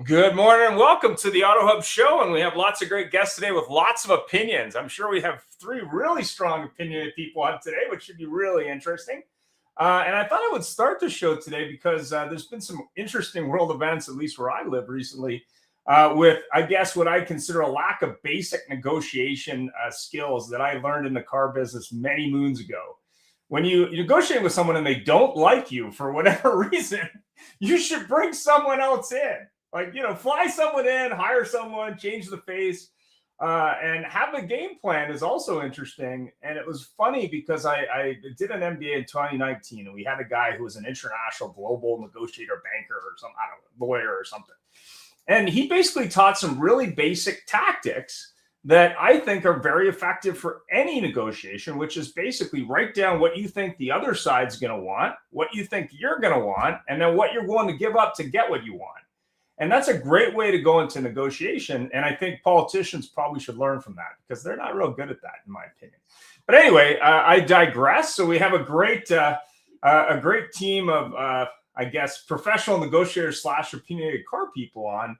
Good morning and welcome to the AutoHub show. And we have lots of great guests today with lots of opinions. I'm sure we have three really strong opinionated people on today, which should be really interesting. And I thought I would start the show today because there's been some interesting world events, at least where I live recently, with, I guess, what I consider a lack of basic negotiation skills that I learned in the car business many moons ago. When you negotiate with someone and they don't like you for whatever reason, you should bring someone else in. Fly someone in, hire someone, change the face, and have a game plan is also interesting. And it was funny because I did an MBA in 2019, and we had a guy who was an international global negotiator, banker, or some, I don't know, lawyer or something. And he basically taught some really basic tactics that I think are very effective for any negotiation, which is basically write down what you think the other side's going to want, what you think you're going to want, and then what you're willing to give up to get what you want. And that's a great way to go into negotiation. And I think politicians probably should learn from that because they're not real good at that, in my opinion. But anyway, I digress. So we have a great team of, I guess, professional negotiators / opinionated car people on.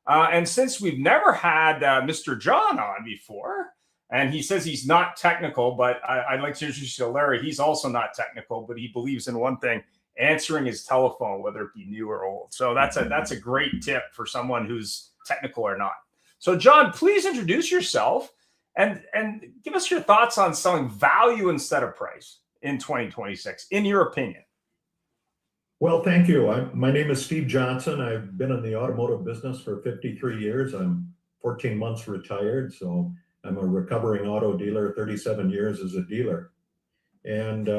And since we've never had Mr. John on before, and he says he's not technical, but I'd like to introduce you to Larry. He's also not technical, but he believes in one thing: answering his telephone, whether it be new or old. So that's a great tip for someone who's technical or not. So John, please introduce yourself and give us your thoughts on selling value instead of price in 2026, in your opinion. Well, thank you. My name is Steve Johnson. I've been in the automotive business for 53 years. I'm 14 months retired, so I'm a recovering auto dealer, 37 years as a dealer. And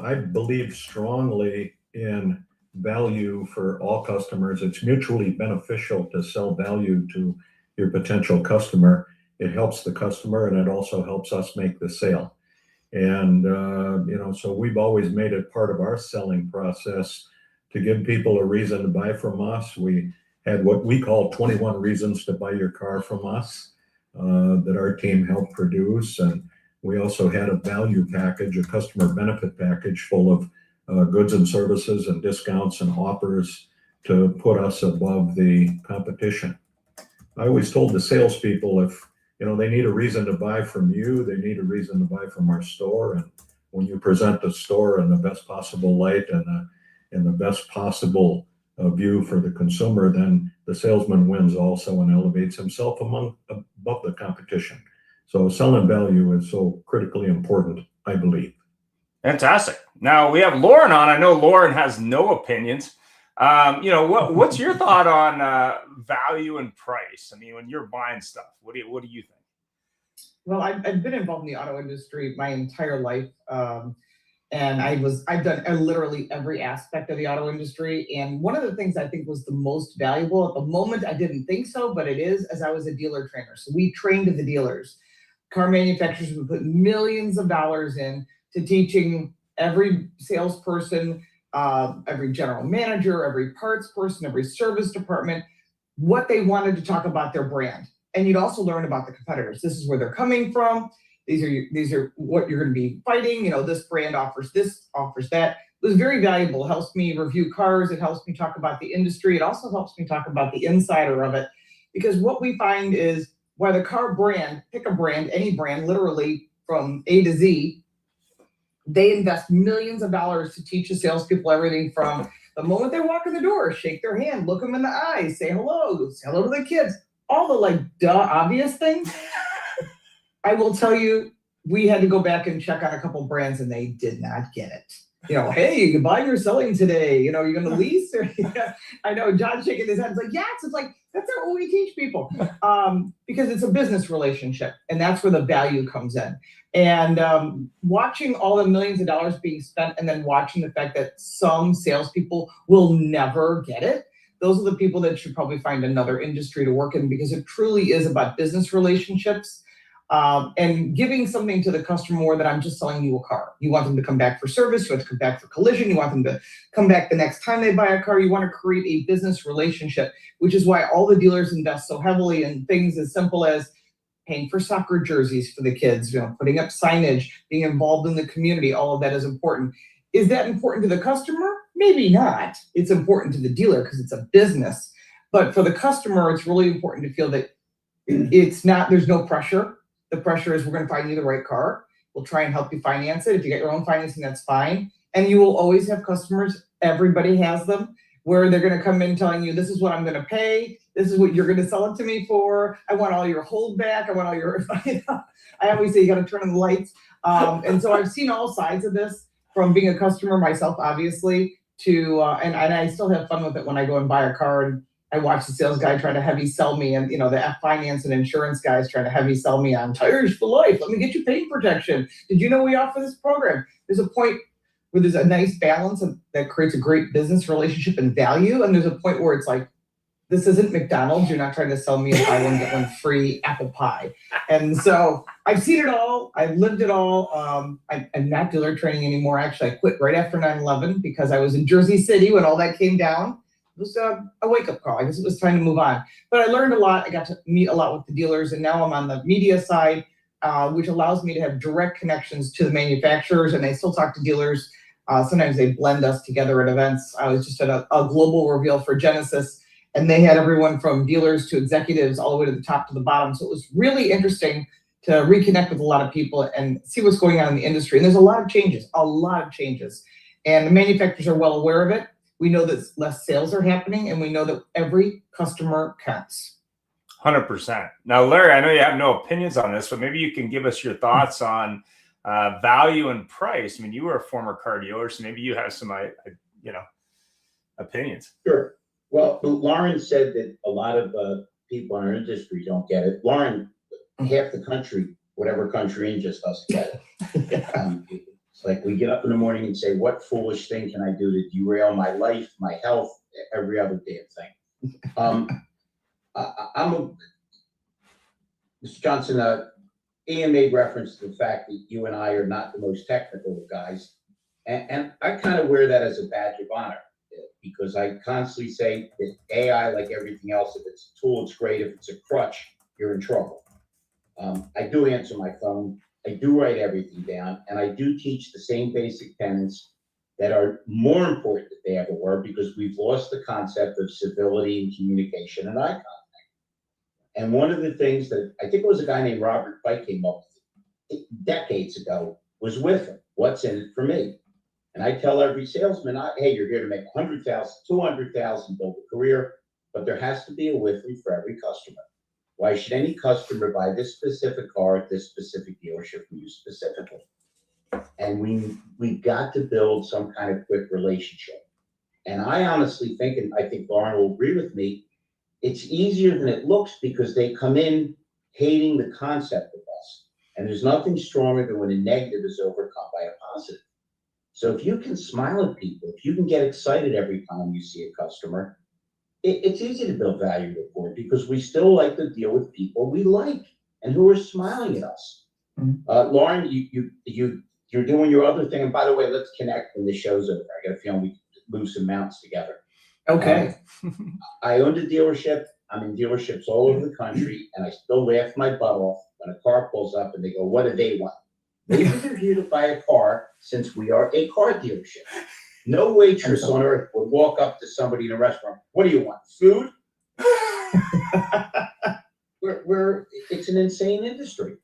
I believe strongly in value for all customers. It's mutually beneficial to sell value to your potential customer. It helps the customer and it also helps us make the sale. And, so we've always made it part of our selling process to give people a reason to buy from us. We had what we call 21 reasons to buy your car from us that our team helped produce. And we also had a value package, a customer benefit package full of goods and services and discounts and offers to put us above the competition. I always told the salespeople, if they need a reason to buy from you, they need a reason to buy from our store. And when you present the store in the best possible light and in the best possible view for the consumer, then the salesman wins also and elevates himself above the competition. So selling value is so critically important, I believe. Fantastic. Now we have Lauren on. I know Lauren has no opinions. What's your thought on value and price? I mean, when you're buying stuff, what do you think? Well, I've been involved in the auto industry my entire life. And I've done literally every aspect of the auto industry. And one of the things I think was the most valuable at the moment, I didn't think so, but it is, as I was a dealer trainer. So we trained the dealers. Car manufacturers would put millions of dollars in to teaching every salesperson, every general manager, every parts person, every service department, what they wanted to talk about their brand. And you'd also learn about the competitors. This is where they're coming from. These are what you're going to be fighting. This brand offers this, offers that. It was very valuable. It helps me review cars. It helps me talk about the industry. It also helps me talk about the insider of it. Because what we find is, why the car brand, pick a brand, any brand, literally from A to Z, they invest millions of dollars to teach the salespeople everything from the moment they walk in the door, shake their hand, look them in the eyes, say hello to the kids, all the obvious things. I will tell you, we had to go back and check on a couple brands and they did not get it. Hey, you can buy or selling today. You're going to lease? Or, I know John's shaking his head. It's like, yes. It's like, that's not what we teach people. Because it's a business relationship. And that's where the value comes in. And watching all the millions of dollars being spent and then watching the fact that some salespeople will never get it. Those are the people that should probably find another industry to work in, because it truly is about business relationships. And giving something to the customer more than I'm just selling you a car. You want them to come back for service. You want to come back for collision. You want them to come back the next time they buy a car. You want to create a business relationship, which is why all the dealers invest so heavily in things as simple as paying for soccer jerseys for the kids, putting up signage, being involved in the community. All of that is important. Is that important to the customer? Maybe not. It's important to the dealer because it's a business. But for the customer, it's really important to feel that there's no pressure. The pressure is we're going to find you the right car. We'll try and help you finance it. If you get your own financing, that's fine. And you will always have customers, everybody has them, where they're going to come in telling you, this is what I'm going to pay. This is what you're going to sell it to me for. I want all your holdback. I want all your, I always say you got to turn on the lights. And so I've seen all sides of this, from being a customer myself, obviously, to, and I still have fun with it when I go and buy a car and I watch the sales guy try to heavy sell me, and the finance and insurance guys trying to heavy sell me on tires for life. Let me get you paint protection. Did you know we offer this program? There's a point where there's a nice balance that creates a great business relationship and value. And there's a point where it's like, this isn't McDonald's. You're not trying to sell me a buy one, get one free apple pie. And so I've seen it all. I've lived it all. I'm not dealer training anymore. Actually, I quit right after 9/11 because I was in Jersey City when all that came down. It was a wake-up call. I guess it was time to move on. But I learned a lot. I got to meet a lot with the dealers, and now I'm on the media side, which allows me to have direct connections to the manufacturers, and I still talk to dealers. Sometimes they blend us together at events. I was just at a global reveal for Genesis, and they had everyone from dealers to executives all the way to the top to the bottom. So it was really interesting to reconnect with a lot of people and see what's going on in the industry. And there's a lot of changes. And the manufacturers are well aware of it. We know that less sales are happening, and we know that every customer counts. 100%. Now, Larry, I know you have no opinions on this, but maybe you can give us your thoughts on value and price. I mean, you were a former car dealer, so maybe you have some, opinions. Sure. Well, Lauren said that a lot of people in our industry don't get it. Lauren, half the country, whatever country in, just doesn't get it. It's like we get up in the morning and say, what foolish thing can I do to derail my life, my health, every other damn thing? Mr. Johnson, Ian made reference to the fact that you and I are not the most technical guys. And I kind of wear that as a badge of honor, because I constantly say that AI, like everything else, if it's a tool, it's great. If it's a crutch, you're in trouble. I do answer my phone. I do write everything down, and I do teach the same basic tenets that are more important than they ever were, because we've lost the concept of civility and communication and eye contact. And one of the things that I think it was a guy named Robert Pike came up with decades ago was with him. What's in it for me? And I tell every salesman, hey, you're here to make 100,000, 200,000, build a career, but there has to be a with me for every customer. Why should any customer buy this specific car at this specific dealership from you specifically? And we got to build some kind of quick relationship. And I honestly think, and I think Lauren will agree with me, it's easier than it looks, because they come in hating the concept of us. And there's nothing stronger than when a negative is overcome by a positive. So if you can smile at people, if you can get excited every time you see a customer, it's easy to build value rapport, because we still like to deal with people we like and who are smiling at us. Mm-hmm. Lauren, you're doing your other thing. And by the way, let's connect when the show's over. I got a feeling we can move some mountains together. Okay. I owned a dealership. I'm in dealerships all over the country, and I still laugh my butt off when a car pulls up and they go, what do they want? Maybe they're here to buy a car, since we are a car dealership. No waitress on earth would walk up to somebody in a restaurant. What do you want? Food? It's an insane industry,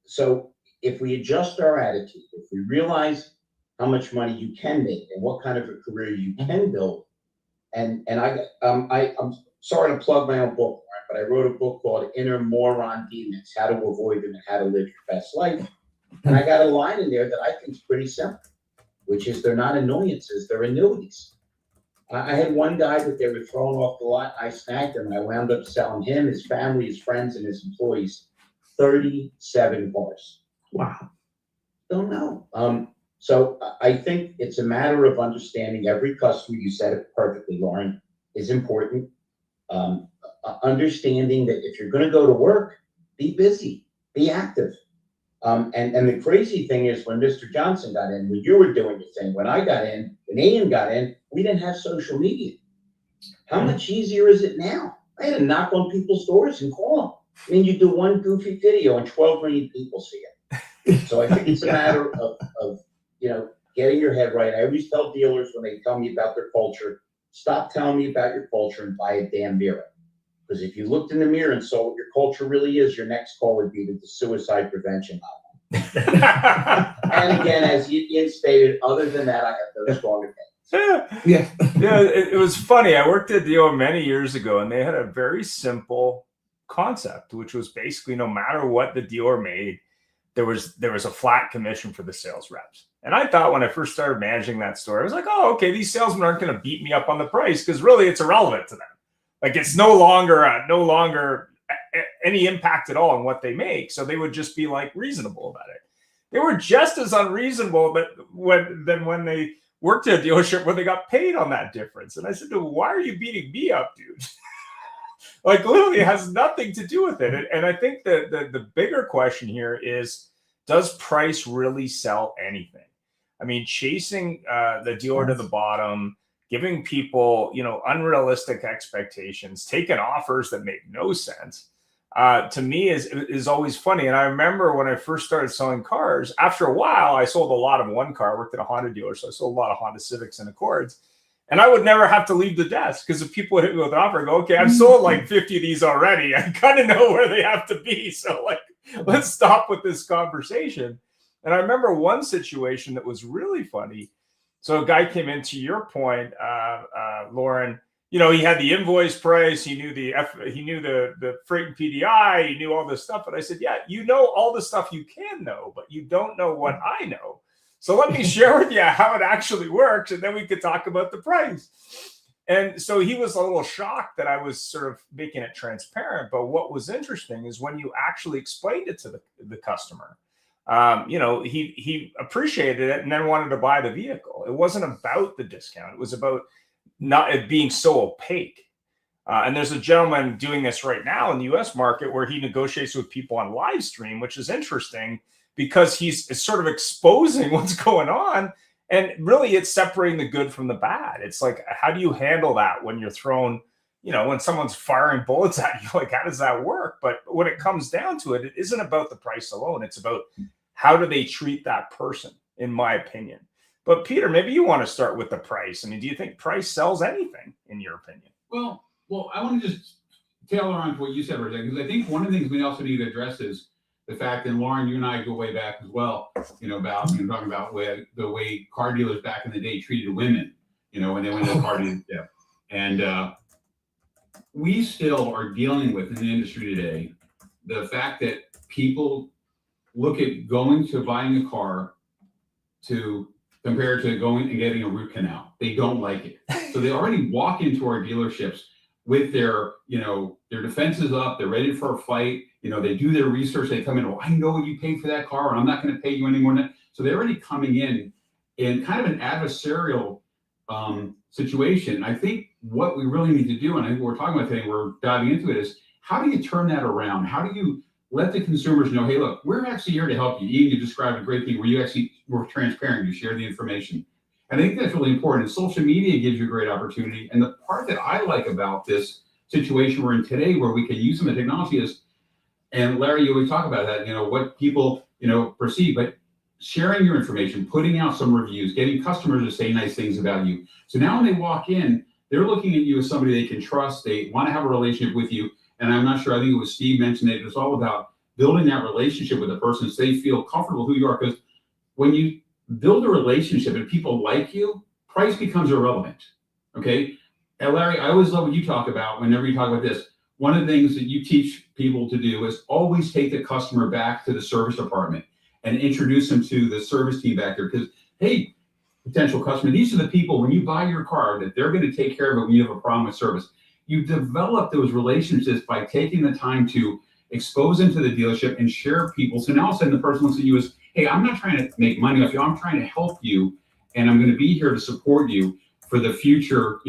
so if we adjust our attitude, if we realize how much money you can make and what kind of a career you can build, and I'm sorry to plug my own book, but I wrote a book called Inner Moron Demons: How to Avoid Them and How to Live Your Best Life. And I got a line in there that I think is pretty simple, which is they're not annoyances, they're annuities. I had one guy that they were throwing off the lot. I snagged him, and I wound up selling him, his family, his friends, and his employees 37 cars. Wow. Don't know. So I think it's a matter of understanding every customer. You said it perfectly, Lauren, is important. Understanding that if you're going to go to work, be busy, be active. And the crazy thing is, when Mr. Johnson got in, when you were doing your thing, when I got in, when Ian got in, we didn't have social media. How much easier is it now? I had to knock on people's doors and call them. I mean, you do one goofy video and 12 million people see it. So I think it's a matter of getting your head right. I always tell dealers when they tell me about their culture, stop telling me about your culture and buy a damn mirror. Because if you looked in the mirror and saw what your culture really is, your next call would be to the suicide prevention hotline. And again, as Ian stated, other than that, I have no strong opinions. Yeah. It was funny. I worked at a dealer many years ago, and they had a very simple concept, which was basically no matter what the dealer made, there was a flat commission for the sales reps. And I thought when I first started managing that store, I was like, oh, okay, these salesmen aren't going to beat me up on the price because really it's irrelevant to them. Like it's no longer any impact at all on what they make. So they would just be like reasonable about it. They were just as unreasonable than when they worked at a dealership where they got paid on that difference. And I said, why are you beating me up, dude? Like literally it has nothing to do with it. And I think that the bigger question here is, does price really sell anything? I mean, chasing the dealer to the bottom, giving people, unrealistic expectations, taking offers that make no sense, to me is always funny. And I remember when I first started selling cars, after a while, I sold a lot of one car. I worked at a Honda dealer, so I sold a lot of Honda Civics and Accords. And I would never have to leave the desk because if people would hit me with an offer, I go, okay, I've sold like 50 of these already. I kind of know where they have to be. So like, let's stop with this conversation. And I remember one situation that was really funny. So a guy came in, to your point, Lauren, he had the invoice price. He knew the freight and PDI. He knew all this stuff. And I said, yeah, you know all the stuff you can know, but you don't know what I know. So let me share with you how it actually works, and then we could talk about the price. And so he was a little shocked that I was sort of making it transparent. But what was interesting is when you actually explained it to the customer, he appreciated it and then wanted to buy the vehicle. It wasn't about the discount. It was about not it being so opaque. And there's a gentleman doing this right now in the US market where he negotiates with people on live stream, which is interesting because he's sort of exposing what's going on. And really it's separating the good from the bad. It's like, how do you handle that when you're thrown, when someone's firing bullets at you, like, how does that work? But when it comes down to it, it isn't about the price alone. It's about how do they treat that person, in my opinion. But Peter, maybe you want to start with the price. I mean, do you think price sells anything, in your opinion? Well, I want to just tailor on to what you said, because I think one of the things we also need to address is the fact, and Lauren, you and I go way back as well, talking about the way car dealers back in the day treated women, when they went to the car dealership. And we still are dealing with in the industry today the fact that people look at going to buying a car to compare to going and getting a root canal. They don't like it. So they already walk into our dealerships with their defenses up. They're ready for a fight. They do their research. They come in, I know what you paid for that car, and I'm not going to pay you any more than that. So they're already coming in kind of an adversarial situation. I think what we really need to do, and I think what we're talking about today, we're diving into it, is how do you turn that around? How do you let the consumers know, hey, look, we're actually here to help you. Ian, you described a great thing where you actually were transparent. You share the information. And I think that's really important. And social media gives you a great opportunity. And the part that I like about this situation we're in today, where we can use some of the technology is, and Larry, you always talk about that, what people, perceive, but sharing your information, putting out some reviews, getting customers to say nice things about you. So now when they walk in, they're looking at you as somebody they can trust. They want to have a relationship with you. And I'm not sure, I think it was Steve mentioned that it's all about building that relationship with the person so they feel comfortable who you are. Because when you build a relationship and people like you, price becomes irrelevant. Okay. And Larry, I always love what you talk about whenever you talk about this. One of the things that you teach people to do is always take the customer back to the service department and introduce them to the service team back there. Because, hey, potential customer, these are the people, when you buy your car, that they're going to take care of it when you have a problem with service. You develop those relationships by taking the time to expose them to the dealership and share people. So now all of a sudden the person looks at you as, hey, I'm not trying to make money off you. I'm trying to help you. And I'm going to be here to support you for the future,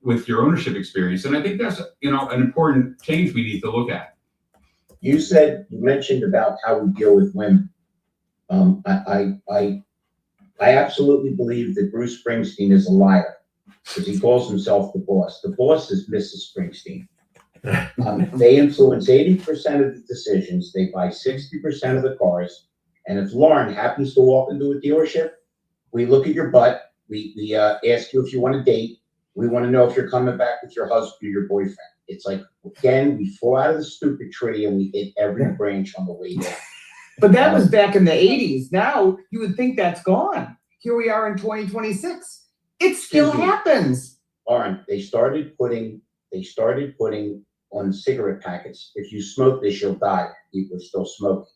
with your ownership experience. And I think that's, an important change we need to look at. You mentioned about how we deal with women. I absolutely believe that Bruce Springsteen is a liar because he calls himself the boss. The boss is Mrs. Springsteen. They influence 80% of the decisions. They buy 60% of the cars. And if Lauren happens to walk into a dealership, we look at your butt. We ask you if you want to date. We want to know if you're coming back with your husband or your boyfriend. It's like, again, we fall out of the stupid tree and we hit every branch on the way down. But that was back in the 80s. Now you would think that's gone. Here we are in 2026. It still happens. Lauren, they started putting on cigarette packets, if you smoke this, you'll die. People are still smoking.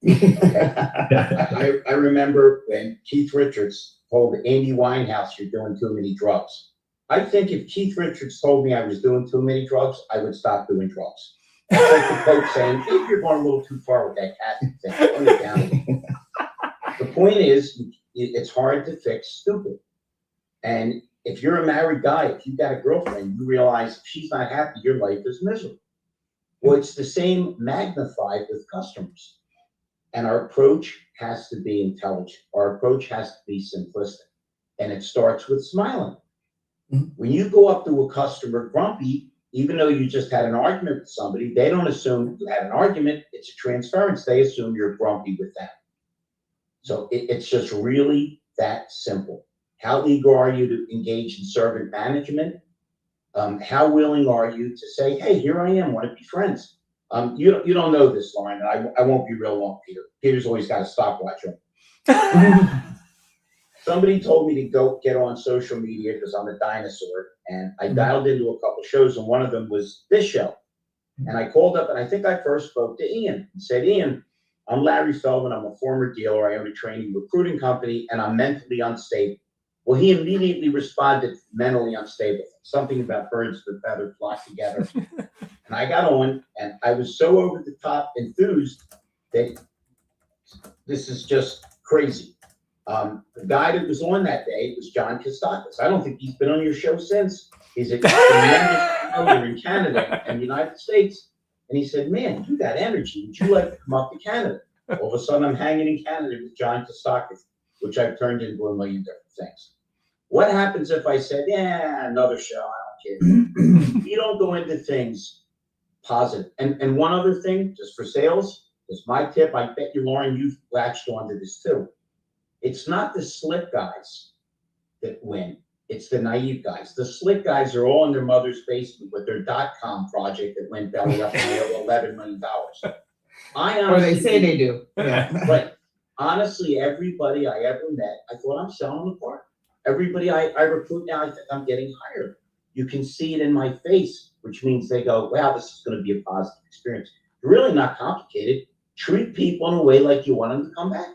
Okay? I remember when Keith Richards told Amy Winehouse, you're doing too many drugs. I think if Keith Richards told me I was doing too many drugs, I would stop doing drugs. It's like the Pope saying, maybe you're going a little too far with that cat thing. Tone it down. The point is, it's hard to fix stupid. And if you're a married guy, if you've got a girlfriend, you realize if she's not happy, your life is miserable. Well, it's the same magnified with customers. And our approach has to be intelligent. Our approach has to be simplistic. And it starts with smiling. Mhm. When you go up to a customer grumpy, even though you just had an argument with somebody, they don't assume you had an argument. It's a transference. They assume you're grumpy with them. So it's just really that simple. How eager are you to engage in servant management? How willing are you to say, hey, here I am, want to be friends? You don't know this, Lauren, and I won't be real long, Peter. Peter's always got a stopwatch on. Somebody told me to go get on social media because I'm a dinosaur, and I dialed into a couple shows, and one of them was this show. And I called up, and I think I first spoke to Ian and said, Ian, I'm Larry Feldman. I'm a former dealer. I own a training recruiting company, and I'm mentally unstable. Well, he immediately responded, mentally unstable. Something about birds with feathers flock together. And I got on, and I was so over the top enthused that this is just crazy. The guy that was on that day was John Kostakis. I don't think he's been on your show since. He's a tremendous promoter in Canada and the United States. And he said, man, you got energy. Would you like to come up to Canada? All of a sudden, I'm hanging in Canada with John Kostakis, which I've turned into a million different things. What happens if I said, yeah, another show, I don't care. You don't go into things positive. And one other thing, just for sales, is my tip. I bet you, Lauren, you've latched onto this too. It's not the slick guys that win. It's the naive guys. The slick guys are all in their mother's basement with their .com project that went belly up and they owe $11 million. Or they say they do. Yeah. Right. Honestly, everybody I ever met, I thought I'm selling the part. Everybody I recruit now, I think I'm getting hired. You can see it in my face, which means they go, wow, this is going to be a positive experience. It's really not complicated. Treat people in a way like you want them to come back.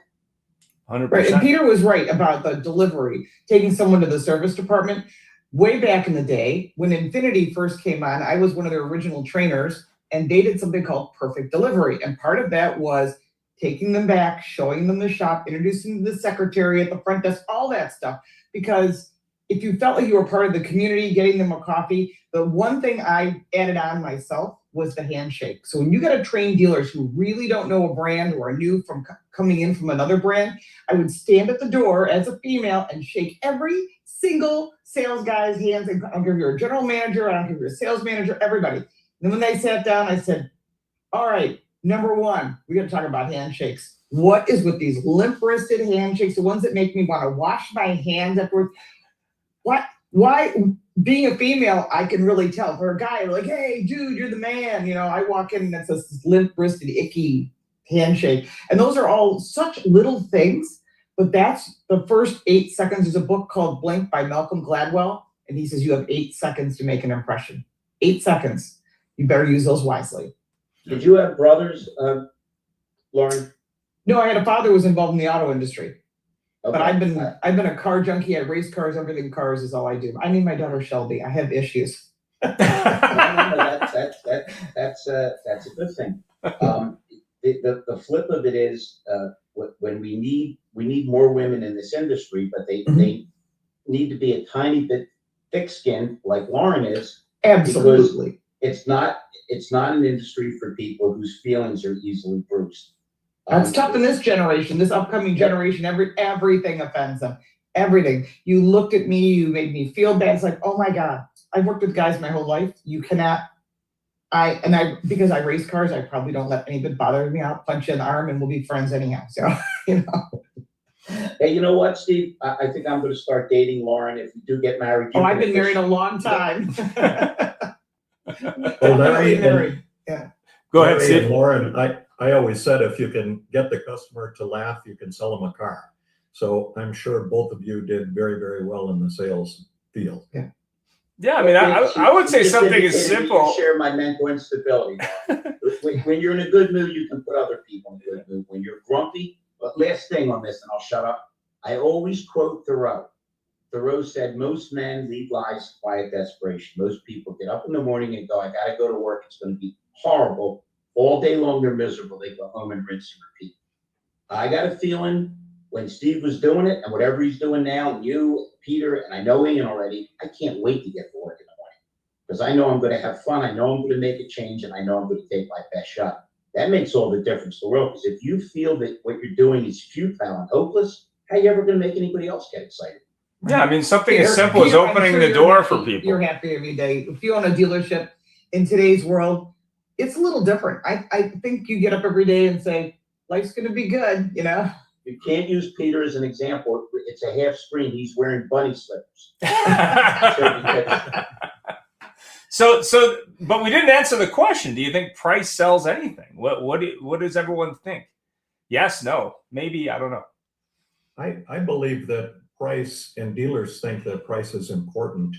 100%. Right. And Peter was right about the delivery, taking someone to the service department. Way back in the day, when Infinity first came on, I was one of their original trainers, and they did something called perfect delivery. And part of that was taking them back, showing them the shop, introducing the secretary at the front desk, all that stuff. Because if you felt like you were part of the community, getting them a coffee, the one thing I added on myself was the handshake. So when you got to train dealers who really don't know a brand or are new from coming in from another brand, I would stand at the door as a female and shake every single sales guy's hands. I don't care if you're a general manager, I don't care if you're a sales manager, everybody. And then when they sat down, I said, all right, number one, we got to talk about handshakes. What is with these limp-wristed handshakes, the ones that make me want to wash my hands afterwards? Why, being a female, I can really tell. For a guy, like, hey, dude, you're the man. You know, I walk in and it's this limp-wristed, icky handshake. And those are all such little things, but that's the first 8 seconds. There's a book called Blink by Malcolm Gladwell, and he says you have 8 seconds to make an impression. 8 seconds. You better use those wisely. Did you have brothers, Lauren? No, I had a father who was involved in the auto industry. Okay. But I've been a car junkie. I race cars, everything cars is all I do. I named my daughter Shelby. I have issues. That's a good thing. The flip of it is when we need more women in this industry, but they need to be a tiny bit thick-skinned, like Lauren is. Absolutely. It's not an industry for people whose feelings are easily bruised. That's tough in this generation, this upcoming generation. Everything offends them. Everything. You looked at me, you made me feel bad. It's like, oh my God, I've worked with guys my whole life. You cannot. Because I race cars, I probably don't let anybody bother me. I'll punch you in the arm and we'll be friends anyhow. So, you know. Hey, you know what, Steve? I think I'm going to start dating Lauren. If we do get married. Oh, I've been married a long time. Well, Larry, married. Go ahead, Larry Steve. and Lauren, I always said if you can get the customer to laugh, you can sell them a car. So I'm sure both of you did very, very well in the sales field. Yeah, I mean, I would say Just something indicated as you simple. share my mental instability. when you're in a good mood, you can put other people in a good mood. When you're grumpy, but last thing on this, and I'll shut up. I always quote Thoreau. Thoreau said, most men lead lives of quiet desperation. Most people get up in the morning and go, I got to go to work. It's going to be horrible. All day long, they're miserable. They go home and rinse and repeat. I got a feeling when Steve was doing it and whatever he's doing now, and you, Peter, and I know Ian already, I can't wait to get to work in the morning because I know I'm going to have fun. I know I'm going to make a change, and I know I'm going to take my best shot. That makes all the difference in the world, because if you feel that what you're doing is futile and hopeless, how are you ever going to make anybody else get excited? Yeah, I mean, something as Peter, simple as Peter, I'm opening sure the you're door happy. for people. You're happy every day. If you own a dealership in today's world, it's a little different. I think you get up every day and say, life's going to be good, you know? You can't use Peter as an example. It's a half screen. He's wearing bunny slippers. But we didn't answer the question. Do you think price sells anything? What does everyone think? Yes, no, maybe, I don't know. I believe that price, and dealers think that price is important.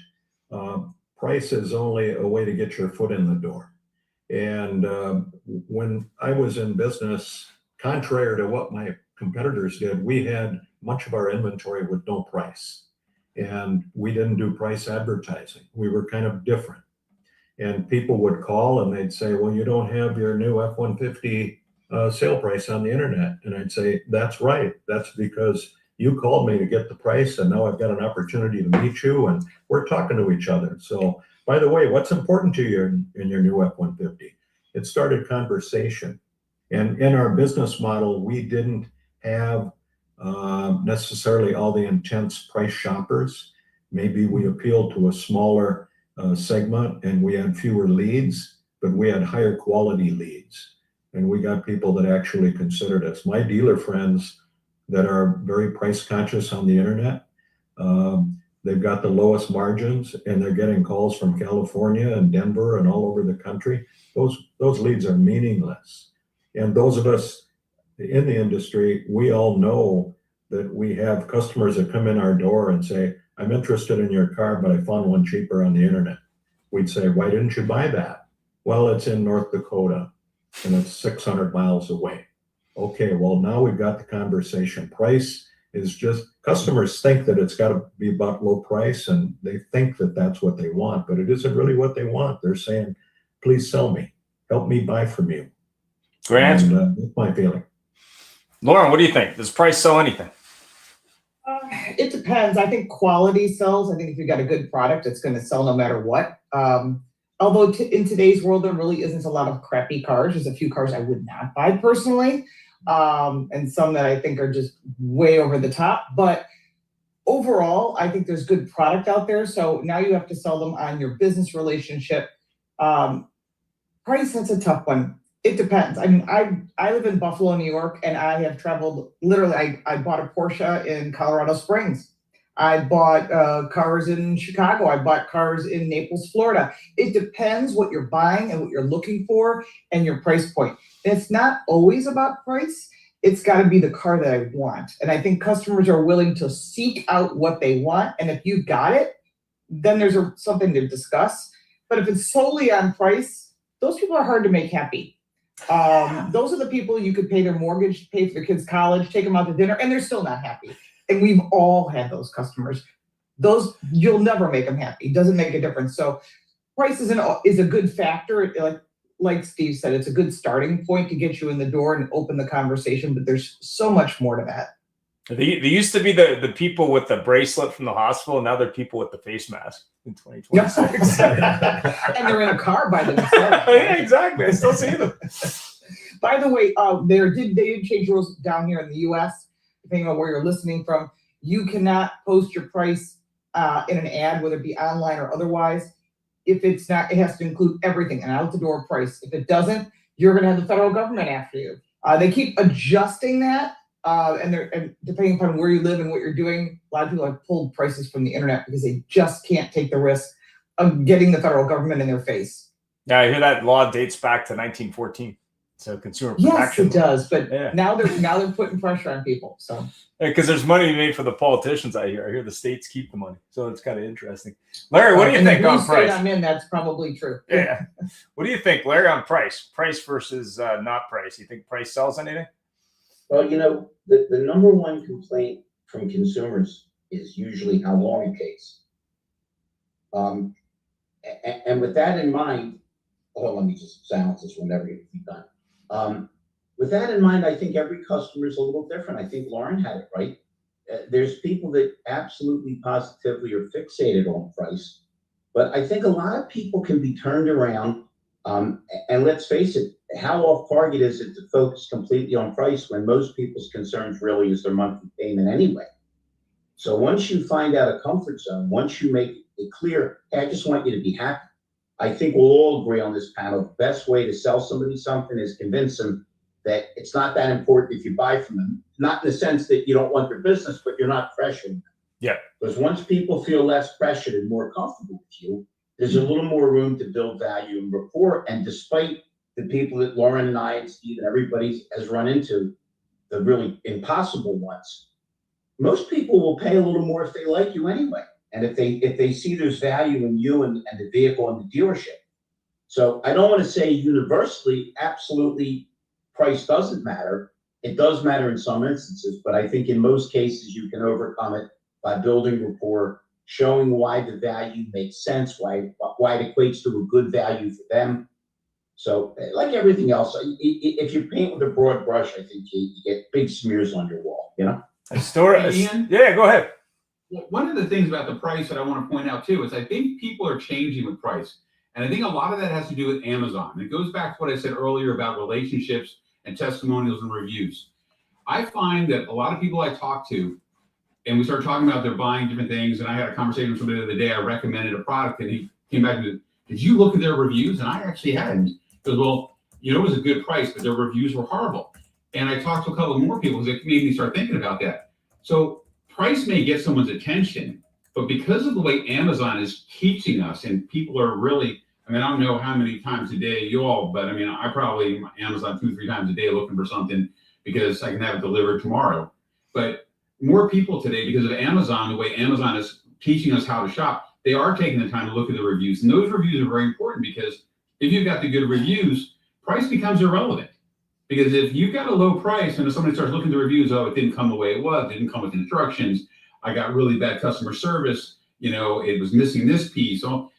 Price is only a way to get your foot in the door. And when I was in business, contrary to what my competitors did, we had much of our inventory with no price. And we didn't do price advertising. We were kind of different. And people would call and they'd say, well, you don't have your new F-150 sale price on the internet. And I'd say, that's right. That's because you called me to get the price, and now I've got an opportunity to meet you, and we're talking to each other. So, by the way, what's important to you in your new F-150? It started conversation. And in our business model, we didn't have necessarily all the intense price shoppers. Maybe we appealed to a smaller segment, and we had fewer leads, but we had higher quality leads. And we got people that actually considered us. My dealer friends that are very price conscious on the internet, they've got the lowest margins, and they're getting calls from California and Denver and all over the country. Those leads are meaningless. And those of us in the industry, we all know that we have customers that come in our door and say, I'm interested in your car, but I found one cheaper on the internet. We'd say, why didn't you buy that? Well, it's in North Dakota and it's 600 miles away. Okay, well, now we've got the conversation. Price is just, customers think that it's got to be about low price, and they think that that's what they want, but it isn't really what they want. They're saying, please sell me, help me buy from you. Great answer. And, that's my feeling. Lauren, what do you think? Does price sell anything? It depends. I think quality sells. I think if you've got a good product, it's going to sell no matter what. Although in today's world, there really isn't a lot of crappy cars. There's a few cars I would not buy personally, and some that I think are just way over the top. But overall, I think there's good product out there. So now you have to sell them on your business relationship. Price, that's a tough one. It depends. I mean, I live in Buffalo, New York, and I have traveled, literally, I bought a Porsche in Colorado Springs. I bought cars in Chicago. I bought cars in Naples, Florida. It depends what you're buying and what you're looking for and your price point. And it's not always about price. It's got to be the car that I want. And I think customers are willing to seek out what they want. And if you got it, then there's something to discuss. But if it's solely on price, those people are hard to make happy. Those are the people you could pay their mortgage, pay for their kids' college, take them out to dinner, and they're still not happy. And we've all had those customers. Those, you'll never make them happy. It doesn't make a difference. So price is a good factor. Like Steve said, it's a good starting point to get you in the door and open the conversation, but there's so much more to that. They used to be the people with the bracelet from the hospital. Now they're people with the face mask in 2026. And they're in a car by themselves. Yeah, exactly. I still see them. By the way, they did change rules down here in the U.S. Depending on where you're listening from. You cannot post your price in an ad, whether it be online or otherwise. If it's not, it has to include everything, an out-the-door price. If it doesn't, you're going to have the federal government after you. They keep adjusting that, And depending upon where you live and what you're doing, a lot of people have pulled prices from the internet because they just can't take the risk of getting the federal government in their face. Yeah, I hear that law dates back to 1914. So consumer Yes, protection. it does. But Yeah. now they're putting pressure on people. So because there's money made for the politicians. I hear the states keep the money, so it's kind of interesting. Larry, what do you think on price? I'm in. That's probably true. Yeah. What do you think, Larry, on price? Price versus not price. You think price sells anything? Well, the number one complaint from consumers is usually how long it takes. And with that in mind, let me just silence this whenever you're done. With that in mind, I think every customer is a little different. I think Lauren had it right. There's people that absolutely positively are fixated on price, but I think a lot of people can be turned around. And let's face it, how off target is it to focus completely on price when most people's concerns really is their monthly payment anyway? So once you find out a comfort zone, once you make it clear, hey, I just want you to be happy. I think we'll all agree on this panel, the best way to sell somebody something is convince them that it's not that important if you buy from them. Not in the sense that you don't want their business, but you're not pressuring them. Yeah. Because once people feel less pressured and more comfortable with you, there's a little more room to build value and rapport. And despite the people that Lauren and I and Steve and everybody has run into, the really impossible ones, most people will pay a little more if they like you anyway. And if they see there's value in you and the vehicle and the dealership. So I don't want to say universally, absolutely, price doesn't matter. It does matter in some instances, but I think in most cases you can overcome it by building rapport, showing why the value makes sense, why it equates to a good value for them. So like everything else, if you paint with a broad brush, I think you get big smears on your wall, Ian? Yeah, go ahead. One of the things about the price that I want to point out too is I think people are changing with price. And I think a lot of that has to do with Amazon. It goes back to what I said earlier about relationships and testimonials and reviews. I find that a lot of people I talk to, and we start talking about they're buying different things, and I had a conversation with somebody the other day, I recommended a product, and he came back and said, did you look at their reviews? And I actually hadn't. He goes, well, it was a good price, but their reviews were horrible. And I talked to a couple more people, it made me start thinking about that. So price may get someone's attention, but because of the way Amazon is teaching us, and people are really, I don't know how many times a day you all, but I probably Amazon 2-3 times a day looking for something because I can have it delivered tomorrow. But more people today, because of Amazon, the way Amazon is teaching us how to shop, they are taking the time to look at the reviews. And those reviews are very important because if you've got the good reviews, price becomes irrelevant. Because if you've got a low price and if somebody starts looking at the reviews, it didn't come the way it was, it didn't come with instructions, I got really bad customer service, it was missing this piece. So,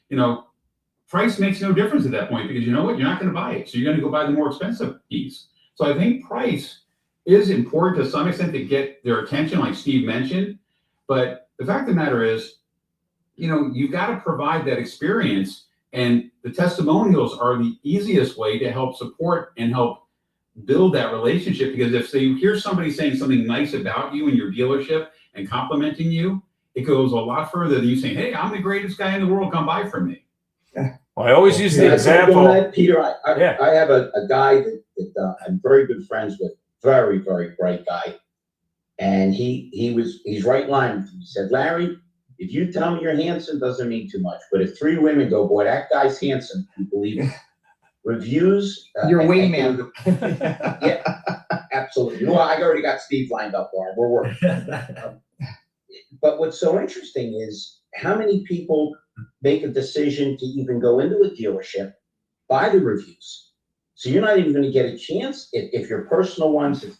price makes no difference at that point because you know what, you're not going to buy it. So you're going to go buy the more expensive piece. So I think price is important to some extent to get their attention, like Steve mentioned. But the fact of the matter is, you've got to provide that experience, and the testimonials are the easiest way to help support and help build that relationship. Because if you hear somebody saying something nice about you and your dealership and complimenting you, it goes a lot further than you saying, hey, I'm the greatest guy in the world, come buy from me. Well, I always use the example. Peter, I have a guy that I'm very good friends with, very, very bright guy. And he's right line with me. He said, Larry, if you tell me you're handsome, doesn't mean too much. But if 3 women go, boy, that guy's handsome, you believe it. Reviews. Your wingman. Yeah, absolutely. Well, I already got Steve lined up, Lauren. We're working. But what's so interesting is how many people make a decision to even go into a dealership, buy the reviews. So you're not even going to get a chance if your personal ones, if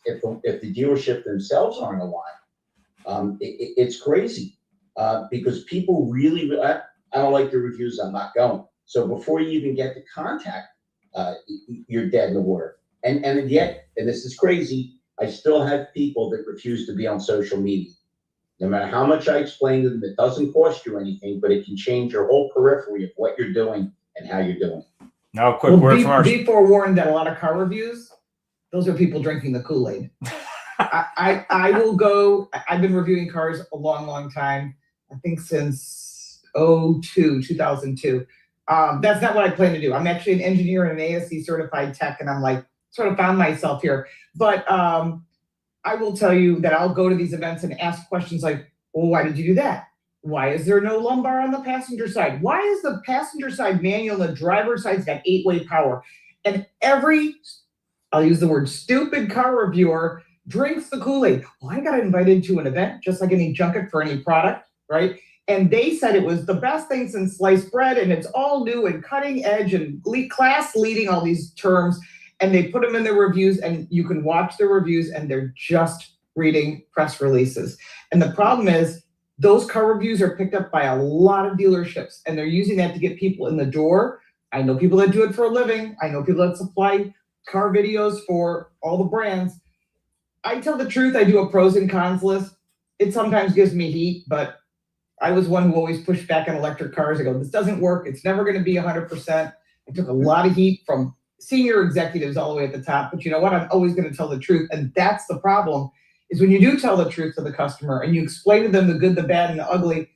the dealership themselves aren't aligned. It's crazy because people really, I don't like the reviews, I'm not going. So before you even get the contact, you're dead in the water. And yet, and this is crazy, I still have people that refuse to be on social media. No matter how much I explain to them, it doesn't cost you anything, but it can change your whole periphery of what you're doing and how you're doing. Now, a quick word from our... Be forewarned that a lot of car reviews, those are people drinking the Kool-Aid. I will go, I've been reviewing cars a long, long time. I think since 2002. That's not what I plan to do. I'm actually an engineer and an ASC certified tech, and I'm like, sort of found myself here. But I will tell you that I'll go to these events and ask questions like, well, why did you do that? Why is there no lumbar on the passenger side? Why is the passenger side manual and the driver's side's got 8-way power? And I'll use the word stupid car reviewer drinks the Kool-Aid. Well, I got invited to an event just like any junket for any product, right? And they said it was the best thing since sliced bread, and it's all new and cutting edge and class leading, all these terms. And they put them in their reviews, and you can watch their reviews, and they're just reading press releases. And the problem is those car reviews are picked up by a lot of dealerships, and they're using that to get people in the door. I know people that do it for a living. I know people that supply car videos for all the brands. I tell the truth, I do a pros and cons list. It sometimes gives me heat, but I was one who always pushed back on electric cars. I go, this doesn't work. It's never going to be 100%. I took a lot of heat from senior executives all the way at the top, but you know what? I'm always going to tell the truth. And that's the problem, is when you do tell the truth to the customer and you explain to them the good, the bad, and the ugly.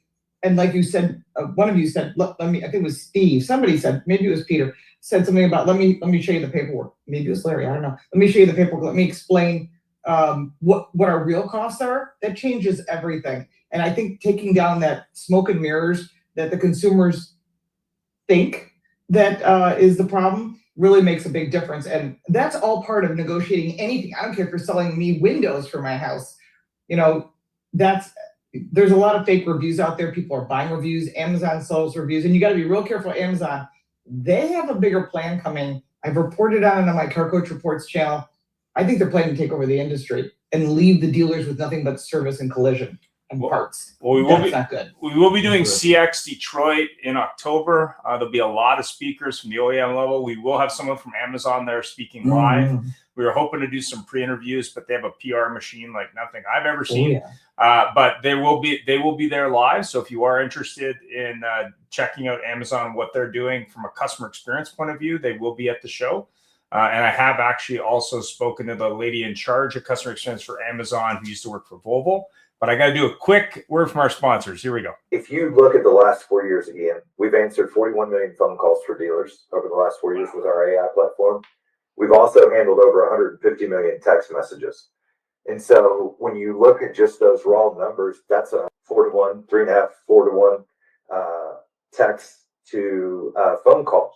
And like you said, one of you said, look, I think it was Steve. Somebody said, maybe it was Peter, said something about, let me show you the paperwork. Maybe it was Larry, I don't know. Let me show you the paperwork. Let me explain what our real costs are. That changes everything. And I think taking down that smoke and mirrors that the consumers think that is the problem really makes a big difference. And that's all part of negotiating anything. I don't care if you're selling me windows for my house. You know, there's a lot of fake reviews out there. People are buying reviews. Amazon sells reviews. And you got to be real careful. Amazon, they have a bigger plan coming. I've reported on it on my Car Coach Reports channel. I think they're planning to take over the industry and leave the dealers with nothing but service and collision and parts. Well, not good. We will be doing CX Detroit in October. There'll be a lot of speakers from the OEM level. We will have someone from Amazon there speaking live. We were hoping to do some pre-interviews, but they have a PR machine like nothing I've ever seen. But they will be there live. So if you are interested in checking out Amazon and what they're doing from a customer experience point of view, they will be at the show. And I have actually also spoken to the lady in charge of customer experience for Amazon who used to work for Volvo. But I got to do a quick word from our sponsors. Here we go. If you look at the last 4 years, Ian, we've answered 41 million phone calls for dealers over the last 4 years with our AI platform. We've also handled over 150 million text messages. And so when you look at just those raw numbers, that's a 4-to-1, 3.5, 4-to-1 text to phone call.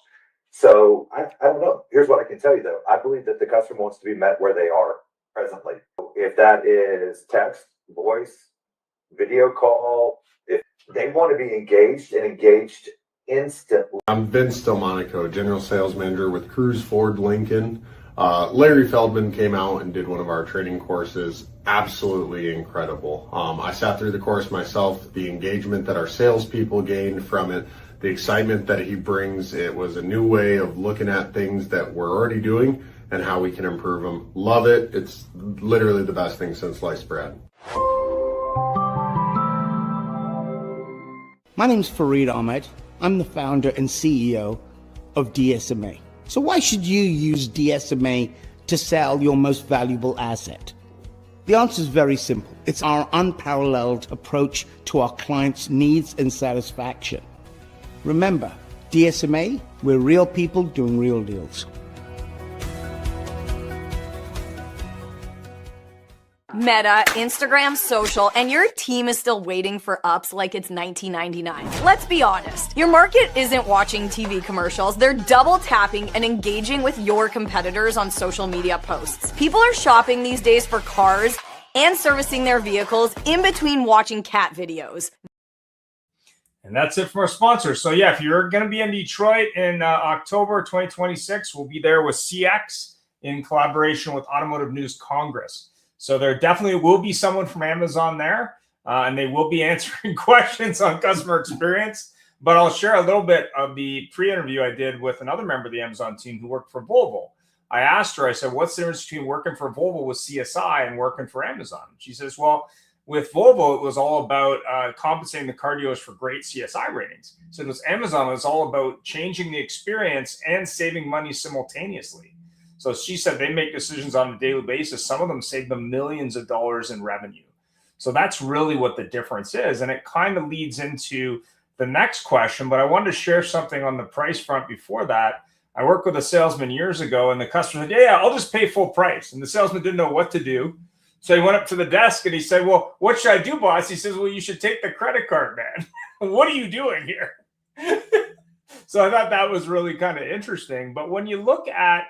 So I don't know. Here's what I can tell you, though. I believe that the customer wants to be met where they are presently. If that is text, voice, video call, if they want to be engaged and engaged instantly. I'm Vince Delmonico, General Sales Manager with Cruise Ford Lincoln. Larry Feldman came out and did one of our training courses. Absolutely incredible. I sat through the course myself. The engagement that our salespeople gained from it, the excitement that he brings, it was a new way of looking at things that we're already doing and how we can improve them. Love it. It's literally the best thing since sliced bread. My name's Fareed Ahmed. I'm the founder and CEO of DSMA. So why should you use DSMA to sell your most valuable asset? The answer is very simple. It's our unparalleled approach to our clients' needs and satisfaction. Remember, DSMA, we're real people doing real deals. Meta, Instagram, social, and your team is still waiting for ups like it's 1999. Let's be honest. Your market isn't watching TV commercials. They're double tapping and engaging with your competitors on social media posts. People are shopping these days for cars and servicing their vehicles in between watching cat videos. And that's it from our sponsors. So yeah, if you're going to be in Detroit in October 2026, we'll be there with CX in collaboration with Automotive News Congress. So there definitely will be someone from Amazon there, and they will be answering questions on customer experience. But I'll share a little bit of the pre-interview I did with another member of the Amazon team who worked for Volvo. I asked her, I said, what's the difference between working for Volvo with CSI and working for Amazon? She says, well, with Volvo, it was all about compensating the car dealers for great CSI ratings. So with Amazon, it was all about changing the experience and saving money simultaneously. So she said they make decisions on a daily basis. Some of them save them millions of dollars in revenue. So that's really what the difference is. And it kind of leads into the next question, but I wanted to share something on the price front before that. I worked with a salesman years ago and the customer said, yeah, I'll just pay full price. And the salesman didn't know what to do. So he went up to the desk and he said, well, what should I do, boss? He says, well, you should take the credit card, man. What are you doing here? So I thought that was really kind of interesting. But when you look at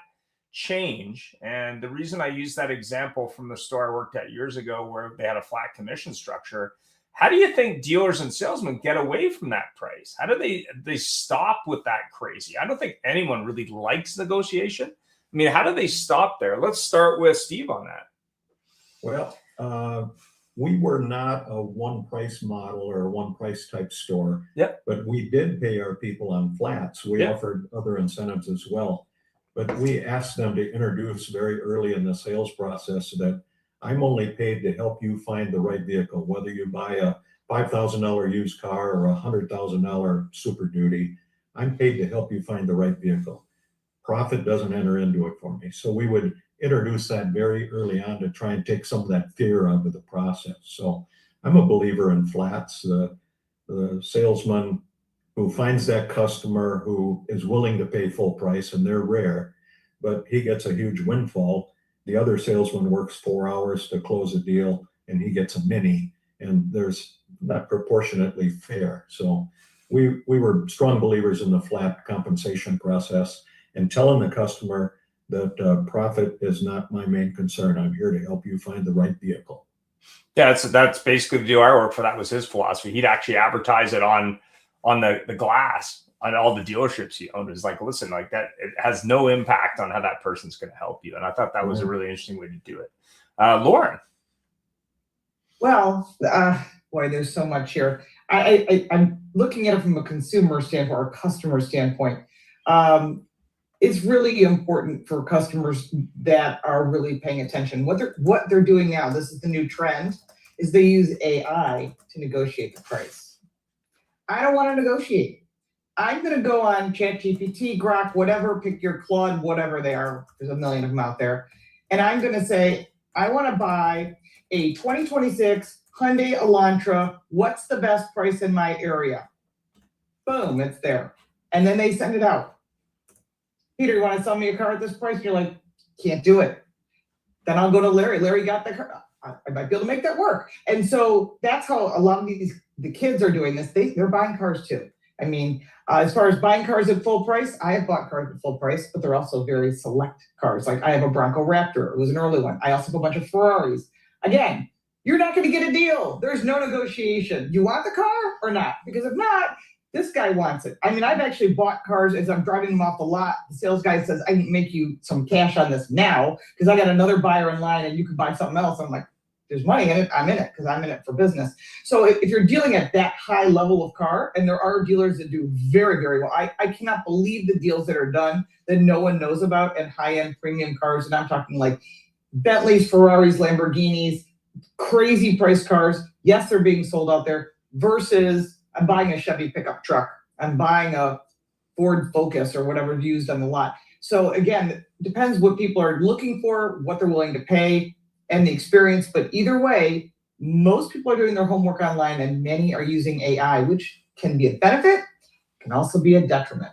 change, and the reason I used that example from the store I worked at years ago where they had a flat commission structure, how do you think dealers and salesmen get away from that price? How do they stop with that crazy? I don't think anyone really likes negotiation. I mean, how do they stop there? Let's start with Steve on that. Well, we were not a one price model or a one price type store. Yep. But we did pay our people on flats. We offered other incentives as well. But we asked them to introduce very early in the sales process that I'm only paid to help you find the right vehicle, whether you buy a $5,000 used car or a $100,000 Super Duty. I'm paid to help you find the right vehicle. Profit doesn't enter into it for me. So we would introduce that very early on to try and take some of that fear out of the process. So I'm a believer in flats. The salesman who finds that customer who is willing to pay full price, and they're rare, but he gets a huge windfall. The other salesman works 4 hours to close a deal and he gets a mini, and there's not proportionately fair. So we were strong believers in the flat compensation process and telling the customer that profit is not my main concern. I'm here to help you find the right vehicle. Yeah, that's basically the dealer I work for. That was his philosophy. He'd actually advertise it on the glass on all the dealerships he owned. It's like, listen, like that, it has no impact on how that person's going to help you. And I thought that was a really interesting way to do it. Lauren. Well, boy, there's so much here. I'm looking at it from a consumer standpoint or customer standpoint. It's really important for customers that are really paying attention. What they're doing now, this is the new trend, is they use AI to negotiate the price. I don't want to negotiate. I'm going to go on ChatGPT, Grok, whatever, pick your Claude, whatever they are. There's a million of them out there. And I'm going to say, I want to buy a 2026 Hyundai Elantra. What's the best price in my area? Boom, it's there. And then they send it out. Peter, you want to sell me a car at this price? And you're like, can't do it. Then I'll go to Larry. Larry got the car. I might be able to make that work. And so that's how a lot of the kids are doing this. They're buying cars too. I mean, as far as buying cars at full price, I have bought cars at full price, but they're also very select cars. Like I have a Bronco Raptor. It was an early one. I also have a bunch of Ferraris. Again, you're not going to get a deal. There's no negotiation. You want the car or not? Because if not, this guy wants it. I mean, I've actually bought cars as I'm driving them off the lot. The sales guy says, I can make you some cash on this now because I got another buyer in line and you can buy something else. I'm like, there's money in it. I'm in it because I'm in it for business. So if you're dealing at that high level of car, and there are dealers that do very, very well. I cannot believe the deals that are done that no one knows about and high-end premium cars. And I'm talking like Bentleys, Ferraris, Lamborghinis, crazy price cars. Yes, they're being sold out there versus I'm buying a Chevy pickup truck. I'm buying a Ford Focus or whatever used on the lot. So again, it depends what people are looking for, what they're willing to pay, and the experience. But either way, most people are doing their homework online and many are using AI, which can be a benefit, can also be a detriment.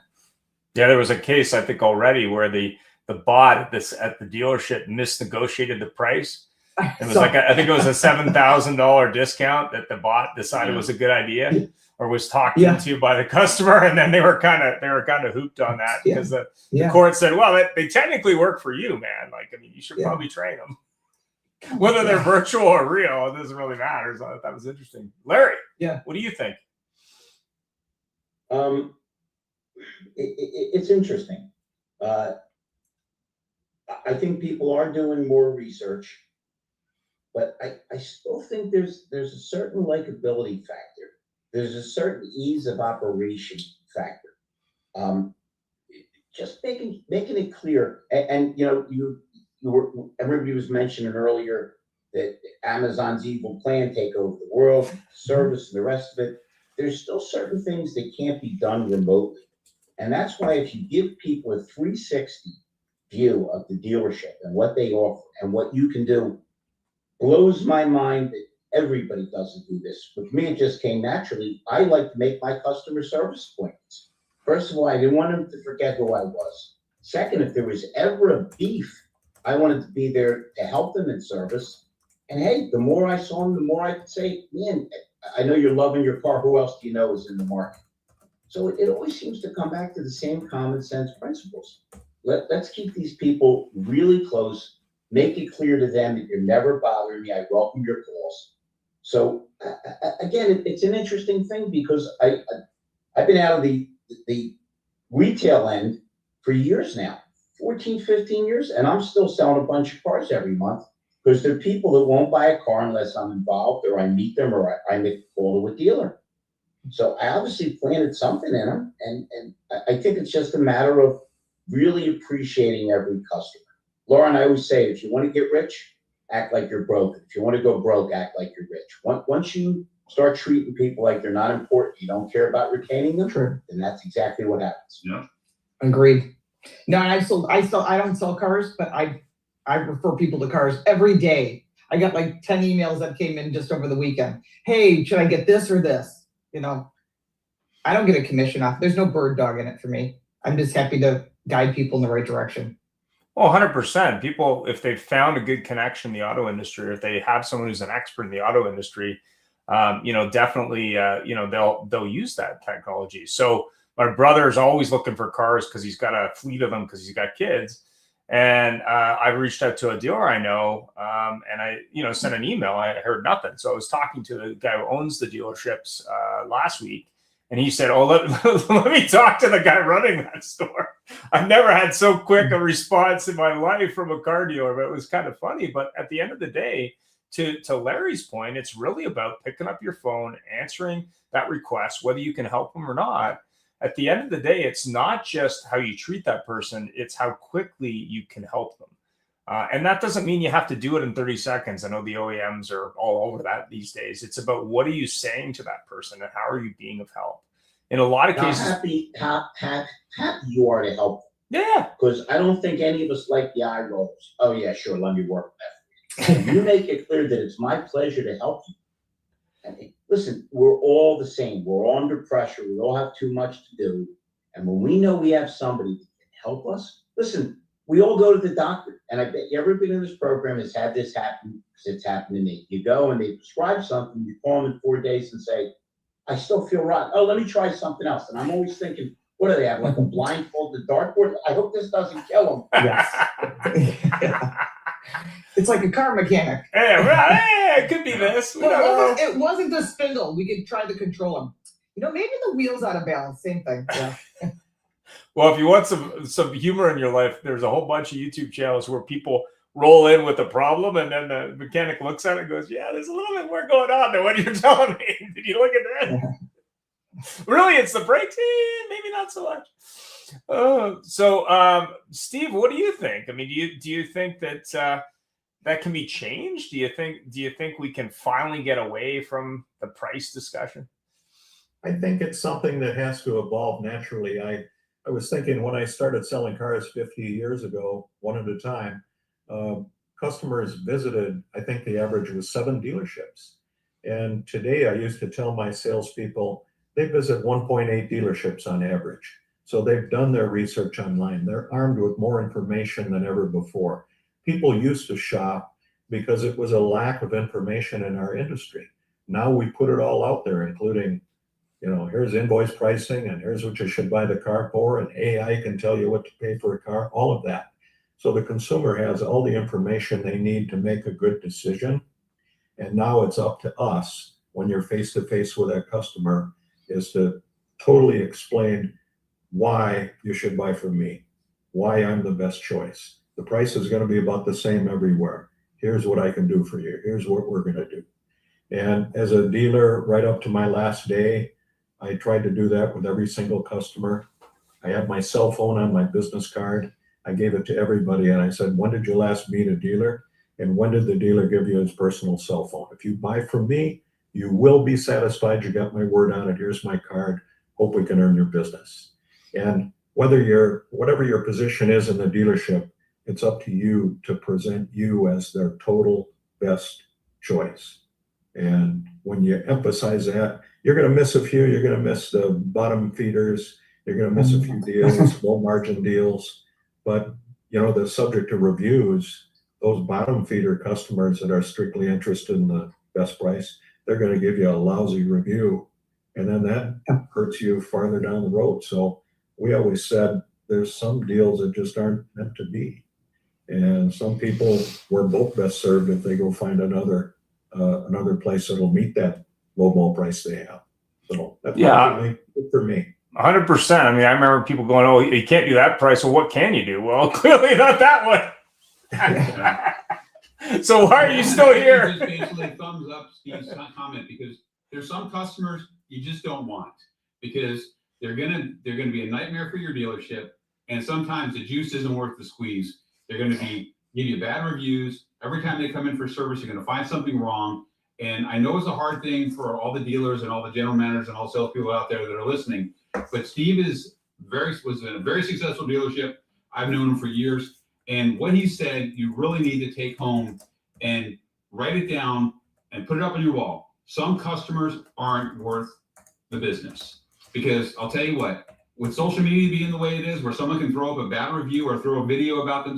Yeah, there was a case, I think, already where the bot at the dealership misnegotiated the price. It was I think it was a $7,000 discount that the bot decided was a good idea or was talked into by the customer. And then they were kind of hooped on that because the court said, well, they technically work for you, man. Like, I mean, you should probably train them. Whether they're virtual or real, it doesn't really matter. So I thought that was interesting. Larry, what do you think? It's interesting. I think people are doing more research, but I still think there's a certain likability factor. There's a certain ease of operation factor. Just making it clear, and everybody was mentioning earlier that Amazon's evil plan take over the world, service, and the rest of it. There's still certain things that can't be done remotely. And that's why if you give people a 360 view of the dealership and what they offer and what you can do, blows my mind that everybody doesn't do this. With me, it just came naturally. I like to make my customer service appointments. First of all, I didn't want them to forget who I was. Second, if there was ever a beef, I wanted to be there to help them in service. And hey, the more I saw them, the more I could say, man, I know you're loving your car. Who else do you know is in the market? So it always seems to come back to the same common sense principles. Let's keep these people really close. Make it clear to them that you're never bothering me. I welcome your calls. So again, it's an interesting thing because I've been out of the retail end for years now, 14, 15 years, and I'm still selling a bunch of cars every month because there are people that won't buy a car unless I'm involved or I meet them or I make a call to a dealer. So I obviously planted something in them, and I think it's just a matter of really appreciating every customer. Lauren, I always say, if you want to get rich, act like you're broke. If you want to go broke, act like you're rich. Once you start treating people like they're not important, you don't care about retaining them, True. then that's exactly what happens. Yeah. Agreed. No, I don't sell cars, but I refer people to cars every day. I got like 10 emails that came in just over the weekend. Hey, should I get this or this? You know, I don't get a commission off. There's no bird dog in it for me. I'm just happy to guide people in the right direction. Well, 100%. People, if they've found a good connection in the auto industry, or if they have someone who's an expert in the auto industry, definitely, they'll use that technology. So my brother is always looking for cars because he's got a fleet of them because he's got kids. And I reached out to a dealer I know, and I, sent an email. I heard nothing. So I was talking to the guy who owns the dealerships last week, and he said, "Oh, let me talk to the guy running that store." I've never had so quick a response in my life from a car dealer, but it was kind of funny. But at the end of the day, to Larry's point, it's really about picking up your phone, answering that request, whether you can help them or not. At the end of the day, it's not just how you treat that person, it's how quickly you can help them. And that doesn't mean you have to do it in 30 seconds. I know the OEMs are all over that these days. It's about what are you saying to that person and how are you being of help? In a lot of cases, happy you are to help. Yeah. Because I don't think any of us like the eye rolls. Oh yeah, sure, let me work that. You make it clear that it's my pleasure to help you. And listen, we're all the same. We're all under pressure. We all have too much to do. And when we know we have somebody that can help us, listen, we all go to the doctor. And I bet everybody in this program has had this happen because it's happened to me. You go and they prescribe something, you call them in 4 days and say, I still feel rotten. Oh, let me try something else. And I'm always thinking, what do they have, like a blindfolded dartboard? I hope this doesn't kill them. Yes. It's like a car mechanic. Hey, it could be this. It wasn't the spindle. We could try to control them. Maybe the wheel's out of balance. Same thing. Yeah. Well, if you want some humor in your life, there's a whole bunch of YouTube channels where people roll in with a problem, and then the mechanic looks at it and goes, "Yeah, there's a little bit more going on than what you're telling me. Did you look at that? Yeah. Really, it's the brakes? Maybe not so much." Steve, what do you think? I mean, do you think that that can be changed? Do you think we can finally get away from the price discussion? I think it's something that has to evolve naturally. I was thinking when I started selling cars 50 years ago, one at a time, customers visited, I think the average was 7 dealerships. And today I used to tell my salespeople, they visit 1.8 dealerships on average. So they've done their research online. They're armed with more information than ever before. People used to shop because it was a lack of information in our industry. Now we put it all out there, including, here's invoice pricing and here's what you should buy the car for, and AI can tell you what to pay for a car, all of that. So the consumer has all the information they need to make a good decision. And now it's up to us, when you're face to face with a customer, is to totally explain why you should buy from me, why I'm the best choice. The price is going to be about the same everywhere. Here's what I can do for you. Here's what we're going to do. And as a dealer, right up to my last day, I tried to do that with every single customer. I had my cell phone on my business card. I gave it to everybody. And I said, when did you last meet a dealer? And when did the dealer give you his personal cell phone? If you buy from me, you will be satisfied. You got my word on it. Here's my card. Hope we can earn your business. And whatever your position is in the dealership, it's up to you to present you as their total best choice. And when you emphasize that, you're going to miss a few. You're going to miss the bottom feeders. You're going to miss a few deals, low margin deals. But, the subject of reviews, those bottom feeder customers that are strictly interested in the best price, they're going to give you a lousy review. And then that hurts you farther down the road. So we always said there's some deals that just aren't meant to be. And some people were both best served if they go find another place that'll meet that low ball price they have. So that's good for me. 100%. I mean, I remember people going, "Oh, you can't do that price. Well, what can you do?" Well, clearly not that one. So why are you still here? Just basically thumbs up Steve's comment, because there's some customers you just don't want, because they're gonna be a nightmare for your dealership, and sometimes the juice isn't worth the squeeze. They're gonna give you bad reviews. Every time they come in for service, you're gonna find something wrong. And I know it's a hard thing for all the dealers and all the general managers and all salespeople out there that are listening, but Steve was in a very successful dealership. I've known him for years. And what he said, you really need to take home and write it down and put it up on your wall. Some customers aren't worth the business, because I'll tell you what, with social media being the way it is, where someone can throw up a bad review or throw a video about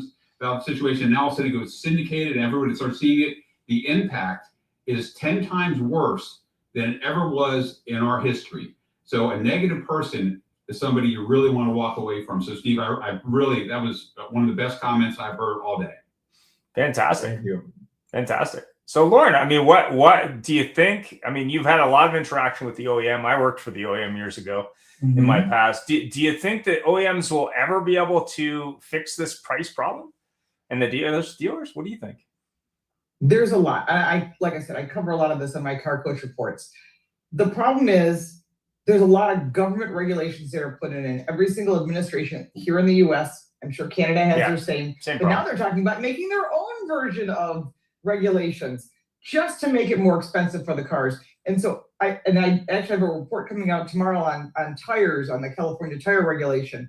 the situation, and now all of a sudden it goes syndicated and everyone starts seeing it, the impact is 10 times worse than it ever was in our history. So a negative person is somebody you really want to walk away from. So Steve, I really, that was one of the best comments I've heard all day. Fantastic. Thank you. Fantastic. So Lauren, I mean, what do you think? I mean, you've had a lot of interaction with the OEM. I worked for the OEM years ago in my past. Do you think that OEMs will ever be able to fix this price problem? And the dealers, what do you think? There's a lot. Like I said, I cover a lot of this in my Car Coach reports. The problem is there's a lot of government regulations that are put in every single administration here in the US. I'm sure Canada has their same but problem. Now they're talking about making their own version of regulations just to make it more expensive for the cars. And so I actually have a report coming out tomorrow on tires, on the California tire regulation.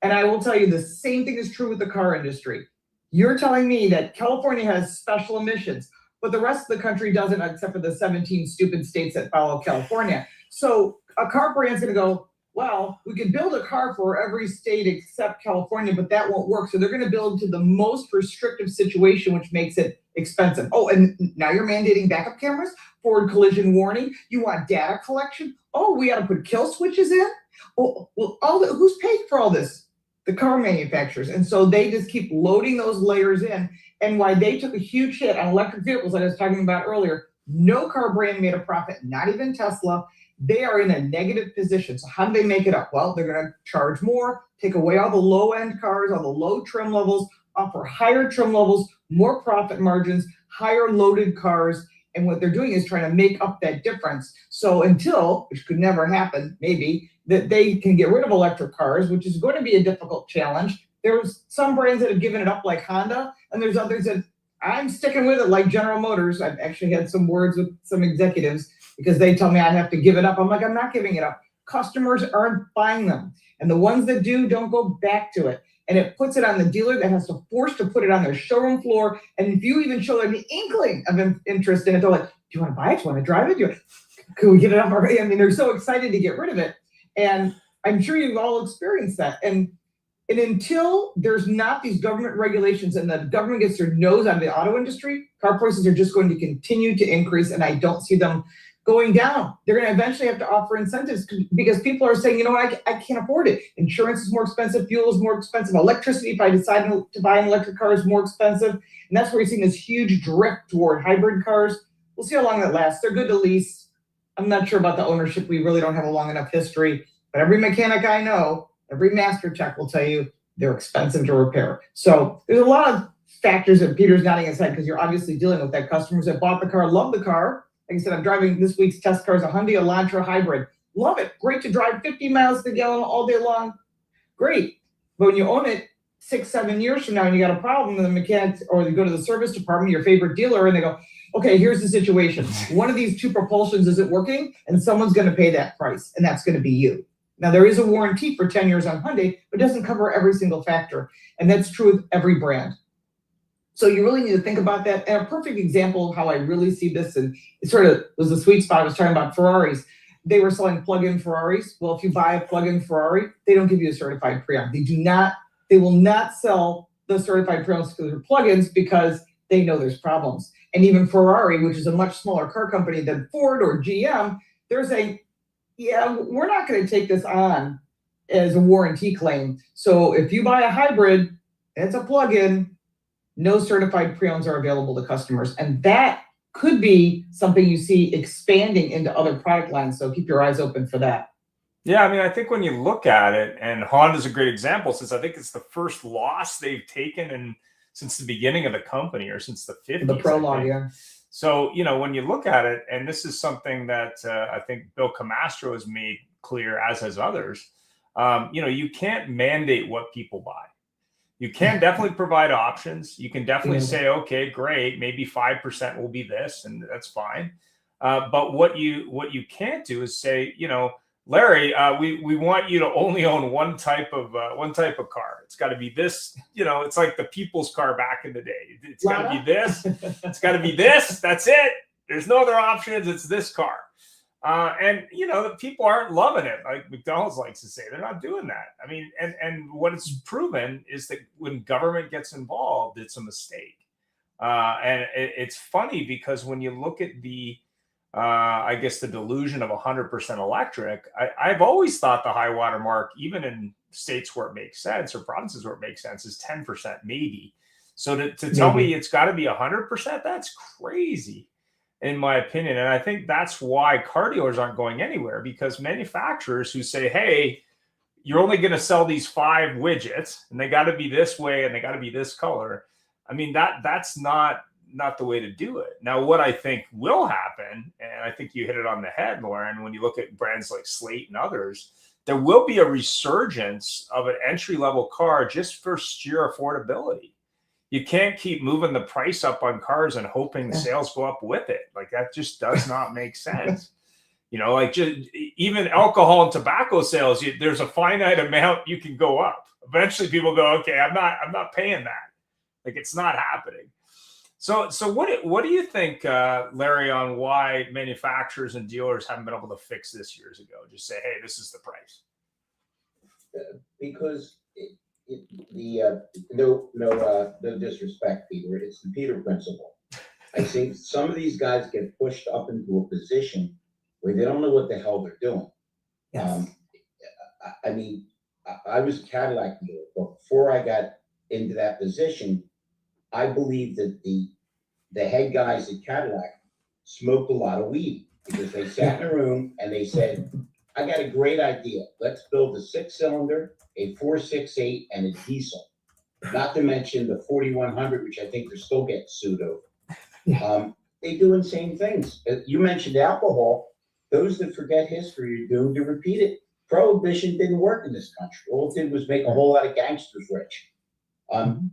And I will tell you the same thing is true with the car industry. You're telling me that California has special emissions, but the rest of the country doesn't, except for the 17 stupid states that follow California. So a car brand's gonna go, well, we can build a car for every state except California, but that won't work. So they're gonna build to the most restrictive situation, which makes it expensive. Oh, and now you're mandating backup cameras, forward collision warning. You want data collection. Oh, we gotta put kill switches in. Oh, well, who's paying for all this? The car manufacturers. And so they just keep loading those layers in. And why they took a huge hit on electric vehicles, like I was talking about earlier, no car brand made a profit, not even Tesla. They are in a negative position. So how do they make it up? Well, they're going to charge more, take away all the low end cars, all the low trim levels, offer higher trim levels, more profit margins, higher loaded cars. And what they're doing is trying to make up that difference. So until, which could never happen, maybe, that they can get rid of electric cars, which is going to be a difficult challenge. There's some brands that have given it up, like Honda, and there's others that I'm sticking with it, like General Motors. I've actually had some words with some executives because they tell me I have to give it up. I'm like, I'm not giving it up. Customers aren't buying them. And the ones that do don't go back to it. And it puts it on the dealer that has to force to put it on their showroom floor. And if you even show them the inkling of interest in it, they're like, do you want to buy it? Do you want to drive it? Can we get it off already? I mean, they're so excited to get rid of it. And I'm sure you've all experienced that. And until there's not these government regulations and the government gets their nose out of the auto industry, car prices are just going to continue to increase. And I don't see them going down. They're going to eventually have to offer incentives because people are saying, you know what, I can't afford it. Insurance is more expensive. Fuel is more expensive. Electricity, if I decide to buy an electric car, is more expensive. And that's where you're seeing this huge drift toward hybrid cars. We'll see how long that lasts. They're good to lease. I'm not sure about the ownership. We really don't have a long enough history. But every mechanic I know, every master tech will tell you they're expensive to repair. So there's a lot of factors that Peter's nodding his head because you're obviously dealing with that. Customers that bought the car, love the car. Like I said, I'm driving this week's test car is a Hyundai Elantra hybrid. Love it. Great to drive 50 miles per gallon all day long. Great. But when you own it 6-7 years from now and you got a problem, and the mechanic, or you go to the service department, your favorite dealer, and they go, okay, here's the situation. One of these two propulsions isn't working, and someone's going to pay that price, and that's going to be you. Now, there is a warranty for 10 years on Hyundai, but it doesn't cover every single factor. And that's true with every brand. So you really need to think about that. And a perfect example of how I really see this, and it sort of was the sweet spot I was talking about Ferraris. They were selling plug-in Ferraris. Well, if you buy a plug-in Ferrari, they don't give you a certified pre-owned. They will not sell the certified pre-owned plugins because they know there's problems. And even Ferrari, which is a much smaller car company than Ford or GM, they're saying, yeah, we're not going to take this on as a warranty claim. So if you buy a hybrid, it's a plug-in, no certified pre-owns are available to customers. And that could be something you see expanding into other product lines. So keep your eyes open for that. Yeah, I mean, I think when you look at it, and Honda's a great example, since I think it's the first loss they've taken since the beginning of the company, or since the 50s. The prologue, yeah. So, you know, when you look at it, and this is something that I think Bill Camastro has made clear, as has others, you know, you can't mandate what people buy. You can definitely provide options. You can definitely say, okay, great, maybe 5% will be this, and that's fine. But what you can't do is say, you know, Larry, we want you to only own one type of car. It's got to be this. You know, it's like the people's car back in the day. It's got to be this. It's got to be this. That's it. There's no other options. It's this car. And you know, the people aren't loving it. Like McDonald's likes to say, they're not doing that. I mean, and what it's proven is that when government gets involved, it's a mistake. And it's funny because when you look at the I guess the delusion of 100% electric, I've always thought the high water mark, even in states where it makes sense or provinces where it makes sense, is 10% maybe. So to tell me it's got to be 100%, that's crazy in my opinion. And I think that's why car dealers aren't going anywhere, because manufacturers who say, hey, you're only going to sell these 5 widgets and they got to be this way and they got to be this color. I mean, that's not the way to do it. Now, what I think will happen, and I think you hit it on the head, Lauren, when you look at brands like Slate and others, there will be a resurgence of an entry-level car just for sheer affordability. You can't keep moving the price up on cars and hoping the sales go up with it. Like, that just does not make sense. You know, like just even alcohol and tobacco sales, there's a finite amount you can go up. Eventually people go, okay, I'm not paying that. Like, it's not happening. So what do you think, Larry, on why manufacturers and dealers haven't been able to fix this years ago? Just say, hey, this is the price. Because no disrespect, Peter, it's the Peter principle. I think some of these guys get pushed up into a position where they don't know what the hell they're doing. Yes. I mean, I was a Cadillac dealer, but before I got into that position, I believe that the head guys at Cadillac smoked a lot of weed, because they sat in a room and they said, I got a great idea. Let's build a 6-cylinder, a 4.68, and a diesel. Not to mention the 4100, which I think they're still getting sued over. They do insane things. You mentioned alcohol. Those that forget history are doomed to repeat it. Prohibition didn't work in this country. All it did was make a whole lot of gangsters rich.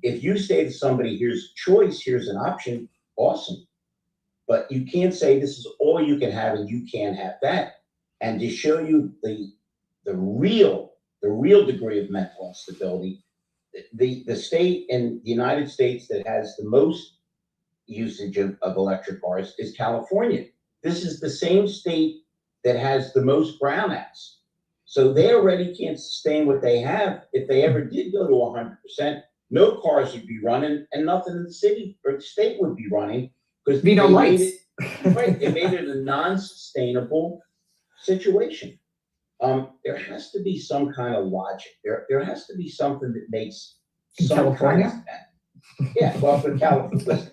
If you say to somebody, here's a choice, here's an option, awesome. But you can't say this is all you can have and you can't have that. And to show you the real degree of mental instability, the state in the United States that has the most usage of electric cars is California. This is the same state that has the most brownouts. So they already can't sustain what they have. If they ever did go to 100%, no cars would be running, and nothing in the city or the state would be running, because no lights. Right, they made it a non-sustainable situation. There has to be some kind of logic. There has to be something that makes some kind of sense. Yeah, well, for California, listen,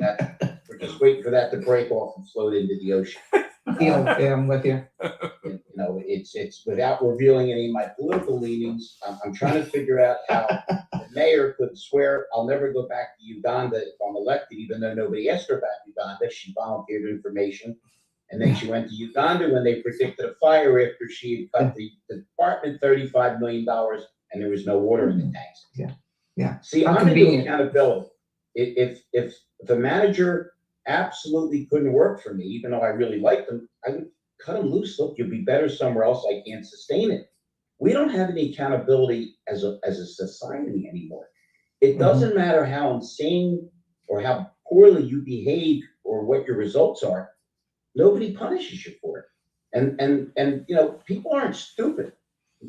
we're just waiting for that to break off and float into the ocean. Yeah, I'm with you. You know, it's without revealing any of my political leanings. I'm trying to figure out how the mayor could swear I'll never go back to Uganda if I'm elected, even though nobody asked her about Uganda. She volunteered information, and then she went to Uganda when they predicted a fire after she had cut the department $35 million and there was no water in the tanks. Yeah. See, I'm into accountability. If the manager absolutely couldn't work for me, even though I really liked them, I would cut him loose. Look, you'll be better somewhere else. I can't sustain it. We don't have any accountability as a society anymore. It doesn't matter how insane or how poorly you behave or what your results are. Nobody punishes you for it. And you know, people aren't stupid.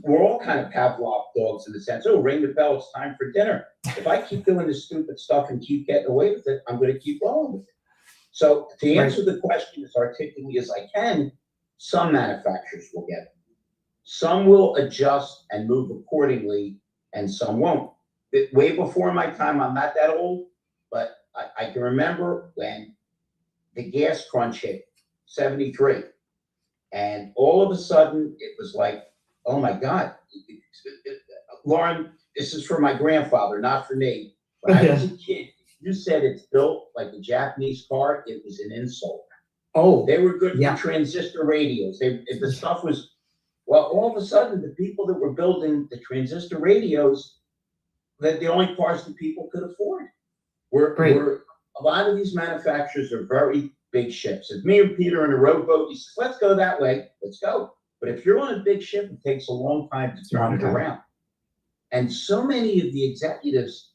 We're all kind of Pavlov dogs in the sense, oh, ring the bell, it's time for dinner. if I keep doing this stupid stuff and keep getting away with it, I'm going to keep rolling with it. So to answer the question as articulately as I can, some manufacturers will get it. Some will adjust and move accordingly, and some won't. Way before my time, I'm not that old, but I can remember when the gas crunch hit, 73. And all of a sudden, it was like, oh my God. Lauren, this is for my grandfather, not for me. When I was a kid, you said it's built like a Japanese car, it was an insult. Oh, They were good for transistor radios. The stuff was, well, all of a sudden, the people that were building the transistor radios, that the only cars that people could afford. Were a lot of these manufacturers are very big ships. If me and Peter are in a rowboat, he says, let's go that way, let's go. But if you're on a big ship, it takes a long time to turn it around. And so many of the executives,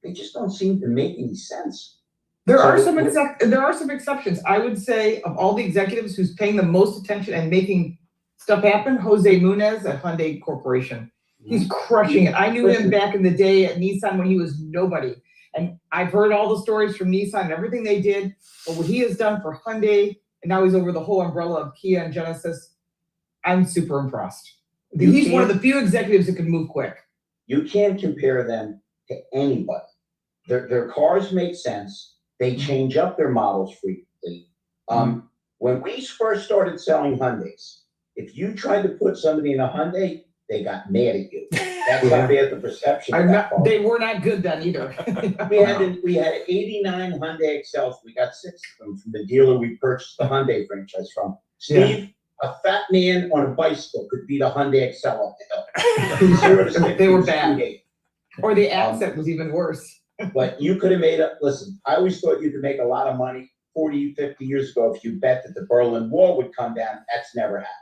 they just don't seem to make any sense. There are some exceptions. I would say of all the executives who's paying the most attention and making stuff happen, Jose Munez at Hyundai Corporation. He's crushing it. I knew him back in the day at Nissan when he was nobody. And I've heard all the stories from Nissan and everything they did, but what he has done for Hyundai, and now he's over the whole umbrella of Kia and Genesis, I'm super impressed. He's one of the few executives that can move quick. You can't compare them to anybody. Their cars make sense. They change up their models frequently. When we first started selling Hyundais, if you tried to put somebody in a Hyundai, they got mad at you. That's how bad the perception of that car. They were not good then either. We had 89 Hyundai Excels. We got 6 of them from the dealer we purchased the Hyundai franchise from. Steve, a fat man on a bicycle could beat a Hyundai Excel up the hill. They were bad. Or the accent was even worse. But you could have made listen, I always thought you could make a lot of money 40, 50 years ago if you bet that the Berlin Wall would come down. That's never happened.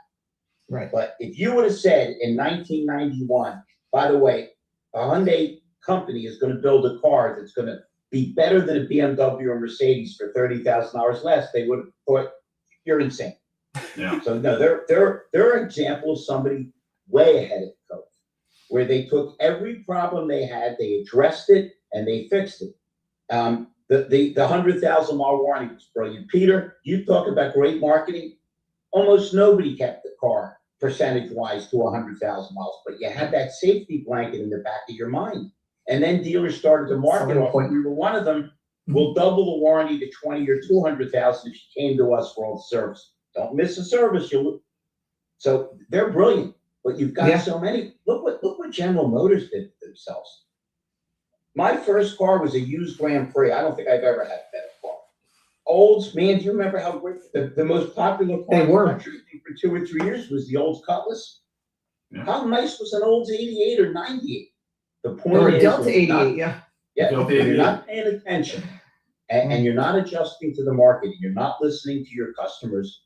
Right. But if you would have said in 1991, by the way, a Hyundai company is going to build a car that's going to be better than a BMW or Mercedes for $30,000 less, they would have thought you're insane. Yeah. So no, they're an example of somebody way ahead of the curve, where they took every problem they had, they addressed it, and they fixed it. The 100,000-mile warranty was brilliant. Peter, you talk about great marketing. Almost nobody kept the car percentage-wise to 100,000 miles, but you had that safety blanket in the back of your mind. And then dealers started to market off. We were one of them. We'll double the warranty to 20 or 200,000 if you came to us for all the service. Don't miss a service. So they're brilliant, but you've got so many. Look what General Motors did to themselves. My first car was a used Grand Prix. I don't think I've ever had a better car. Olds, man, do you remember how great the most popular car in the country for 2 or 3 years was the Olds Cutlass? Yeah. How nice was an Olds 88 or 98? The point is, Delta 88, yeah, you're not paying attention, and you're not adjusting to the market. You're not listening to your customers.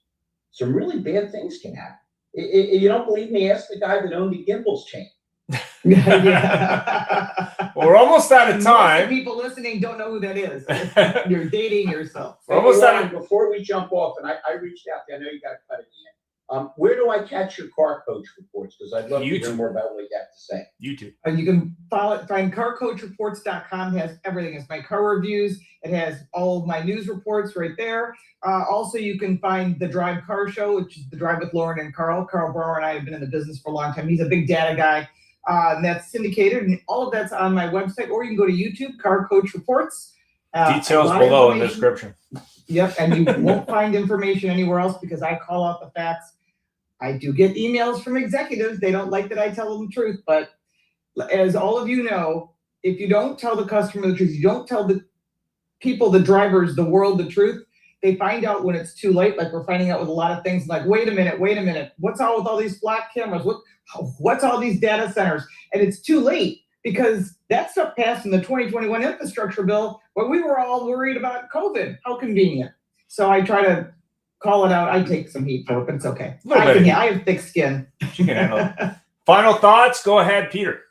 Some really bad things can happen. If you don't believe me, ask the guy that owned the Gimbals chain. Well, we're almost out of time. People listening don't know who that is. You're dating yourself. We're almost out of. Before we jump off, and I reached out there. I know you got to cut it in. Where do I catch your car coach reports? Because I'd love to hear more about what you have to say. YouTube. You can find carcoachreports.com. Has everything. It's my car reviews. It has all of my news reports right there. Also, you can find the Drive Car Show, which is the Drive with Lauren and Carl. Carl Brower and I have been in the business for a long time. He's a big data guy. And that's syndicated, and all of that's on my website, or you can go to YouTube, Car Coach Reports. Details below in the description. Yep, and you won't find information anywhere else because I call out the facts. I do get emails from executives. They don't like that I tell them the truth, but as all of you know, if you don't tell the customer the truth, you don't tell the people, the drivers, the world the truth, they find out when it's too late. Like we're finding out with a lot of things like, wait a minute. What's all with all these flat cameras? What's all these data centers? And it's too late because that stuff passed in the 2021 infrastructure bill when we were all worried about COVID. How convenient. So I try to call it out. I take some heat for it, but it's okay. I have thick skin. You can handle it. Final thoughts? Go ahead, Peter.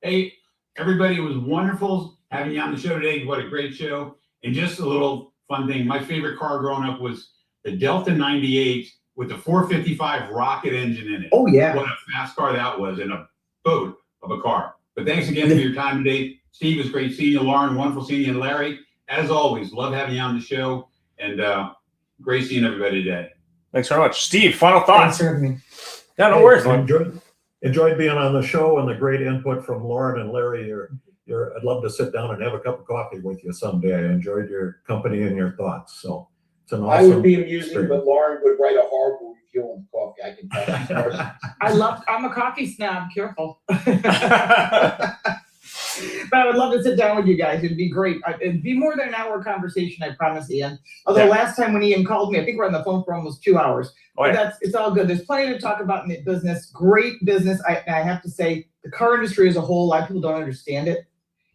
Hey, everybody, it was wonderful having you on the show today. What a great show. And just a little fun thing. My favorite car growing up was the Delta 98 with the 455 rocket engine in it. Oh, yeah. What a fast car that was, and a boat of a car. But thanks again for your time today. Steve, it's great seeing you. Lauren, wonderful seeing you. And Larry, as always, love having you on the show. And great seeing everybody today. Thanks very much. Steve, final Thanks thoughts? for having me. Yeah, no worries. Lauren. Enjoyed being on the show and the great input from Lauren and Larry. I'd love to sit down and have a cup of coffee with you someday. I enjoyed your company and your thoughts. So it's an I awesome. would be amusing, experience. but Lauren would write a horrible review on coffee. I can tell you. I'm a coffee snob, careful. But I would love to sit down with you guys. It'd be great. It'd be more than an hour conversation, I promise, Ian. Although last time when Ian called me, I think we're on the phone for almost 2 hours. But it's all good. There's plenty to talk about in the business. Great business. I have to say, the car industry as a whole, a lot of people don't understand it.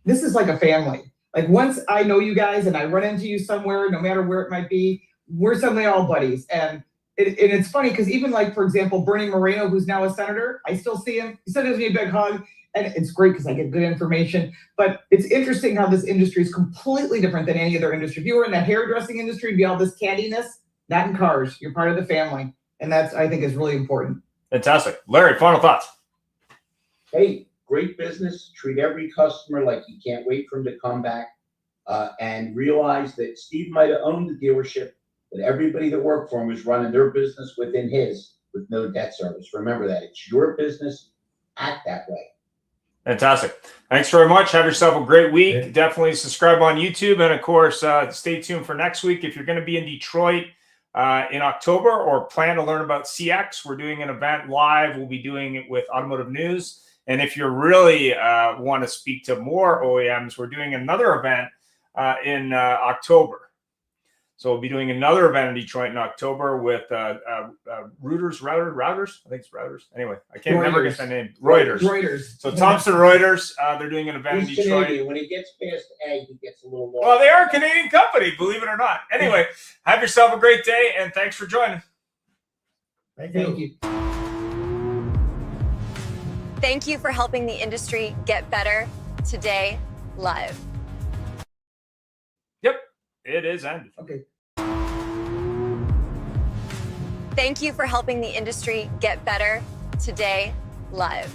This is like a family. Like once I know you guys and I run into you somewhere, no matter where it might be, we're suddenly all buddies. And it's funny because even like, for example, Bernie Moreno, who's now a senator, I still see him. He still gives me a big hug. And it's great because I get good information. But it's interesting how this industry is completely different than any other industry. If you were in the hairdressing industry, it'd be all this cattiness, not in cars. You're part of the family. And that's, I think, is really important. Fantastic. Larry, final thoughts? Hey, great business. Treat every customer like you can't wait for him to come back. And realize that Steve might have owned the dealership, but everybody that worked for him was running their business within his with no debt service. Remember that. It's your business. Act that way. Fantastic. Thanks very much. Have yourself a great week. Definitely subscribe on YouTube. And of course, stay tuned for next week. If you're going to be in Detroit in October or plan to learn about CX, we're doing an event live. We'll be doing it with Automotive News. And if you really want to speak to more OEMs, we're doing another event in October. So we'll be doing another event in Detroit in October with Routers. I think it's Routers. Anyway, I can't remember that name. Reuters. So Thomson Reuters, they're doing an event in Detroit. Canadian. When he gets past A, he gets a little lost. Well, they are a Canadian company, believe it or not. Anyway, have yourself a great day, and thanks for joining. Thank Thank you. you. Thank you for helping the industry get better today live. Yep, it is ended. Okay. Thank you for helping the industry get better today live.